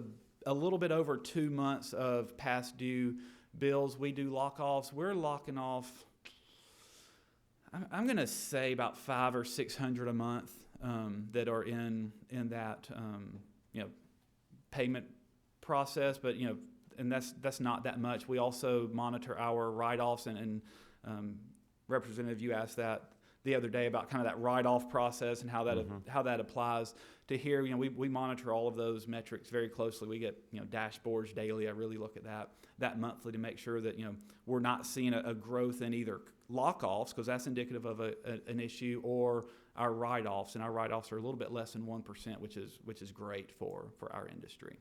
a little bit over 2 months of past due bills. We do lock-offs. We're locking off, I'm going to say about 500 or 600 a month that are in that payment process, but and that's not that much. We also monitor our write-offs, and Representative, you asked that the other day about kind of that write-off process and how that applies to here. We monitor all of those metrics very closely. We get dashboards daily. I really look at that monthly to make sure that we're not seeing a growth in either lock-offs, because that's indicative of an issue, or our write-offs, and our write-offs are a little bit less than 1%, which is great for our industry.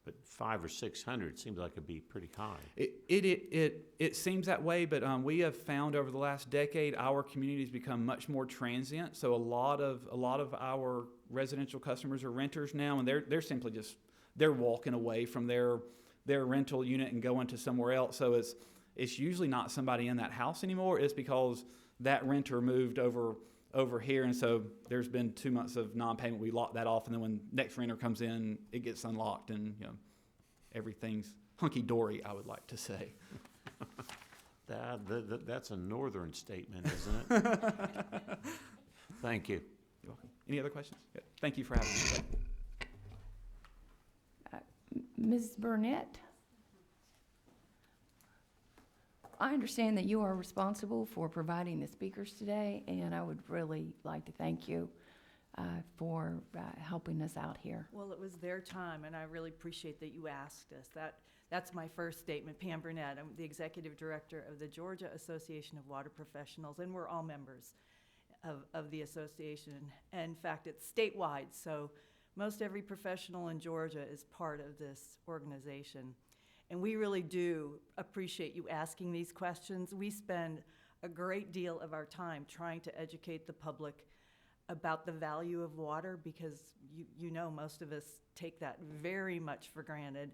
But 500 or 600 seems like it'd be pretty high. It seems that way, but we have found over the last decade our community's become much more transient. So a lot of our residential customers are renters now, and they're simply they're walking away from their rental unit and going to somewhere else. So it's usually not somebody in that house anymore. It's because that renter moved over here, and so there's been 2 months of non-payment. We lock that off, and then when next renter comes in, it gets unlocked, and everything's hunky-dory, I would like to say. That's a northern statement, isn't it? Thank you. You're welcome. Any other questions? Yeah. Thank you for having me today. Ms. Burnett? I understand that you are responsible for providing the speakers today, and I would really like to thank you for helping us out here. Well, it was their time, and I really appreciate that you asked us. That's my first statement. Pam Burnett, I'm the Executive Director of the Georgia Association of Water Professionals, and we're all members of the association. And in fact, it's statewide, so most every professional in Georgia is part of this organization. And we really do appreciate you asking these questions. We spend a great deal of our time trying to educate the public about the value of water, because most of us take that very much for granted,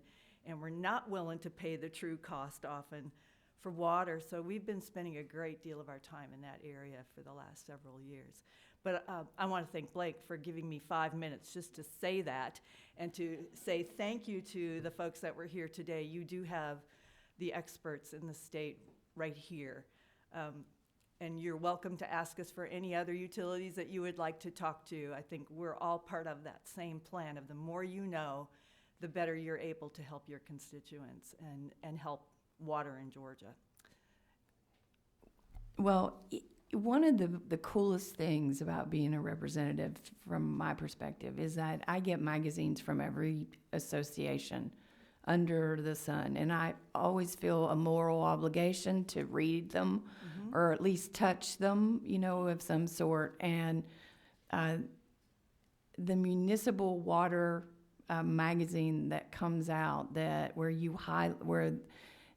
and we're not willing to pay the true cost often for water. So we've been spending a great deal of our time in that area for the last several years. But I want to thank Blake for giving me 5 minutes just to say that, and to say thank you to the folks that were here today. You do have the experts in the state right here. And you're welcome to ask us for any other utilities that you would like to talk to. I think we're all part of that same plan of the more you know, the better you're able to help your constituents and help water in Georgia. Well, one of the coolest things about being a representative from my perspective is that I get magazines from every association under the sun, and I always feel a moral obligation to read them, or at least touch them, of some sort. And the municipal water magazine that comes out, where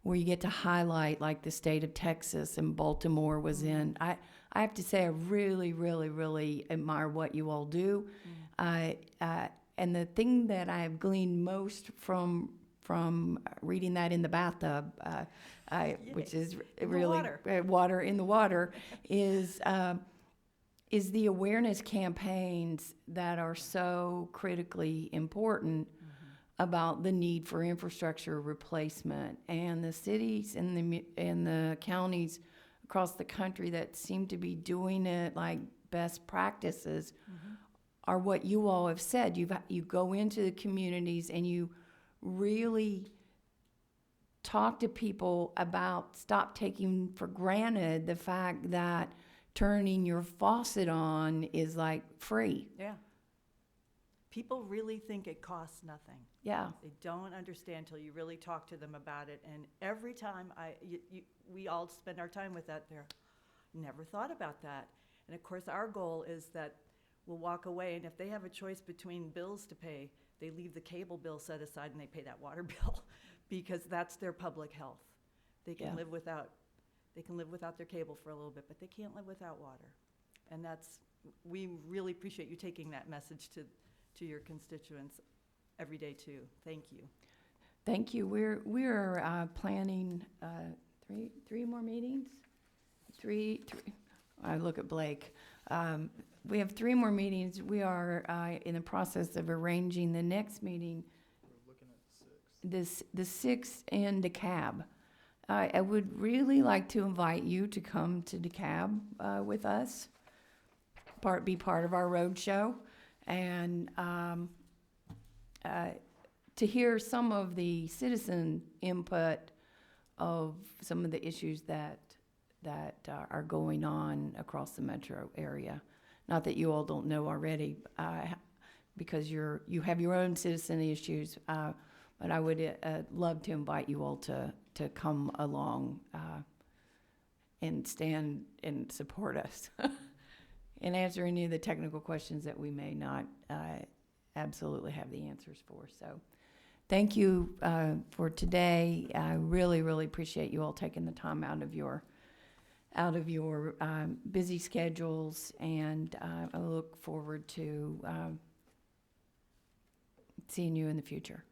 where you get to highlight, like the state of Texas and Baltimore was in. I have to say, I really, really, really admire what you all do. And the thing that I've gleaned most from reading that in the bathtub, which is In the really water. water in the water, is the awareness campaigns that are so critically important about the need for infrastructure replacement, and the cities and the counties across the country that seem to be doing it like best practices are what you all have said. You go into the communities and you really talk to people about stop taking for granted the fact that turning your faucet on is like free. Yeah. People really think it costs nothing. Yeah. They don't understand till you really talk to them about it. And every time we all spend our time with that, they're never thought about that. And of course, our goal is that we'll walk away, and if they have a choice between bills to pay, they leave the cable bill set aside and they pay that water bill because that's their public health. They can live without their cable for a little bit, but they can't live without water. And we really appreciate you taking that message to your constituents every day too. Thank you. Thank you. We're planning three more meetings. Three. I look at Blake. We have 3 more meetings. We are in the process of arranging the next meeting. We're looking at 6. The 6th in DeKalb. I would really like to invite you to come to DeKalb with us. Be part of our road show, and to hear some of the citizen input of some of the issues that are going on across the metro area. Not that you all don't know already, because you have your own citizen issues, but I would love to invite you all to come along and stand and support us and answer any of the technical questions that we may not absolutely have the answers for. So thank you for today. I really, really appreciate you all taking the time out of your busy schedules, and I look forward to seeing you in the future.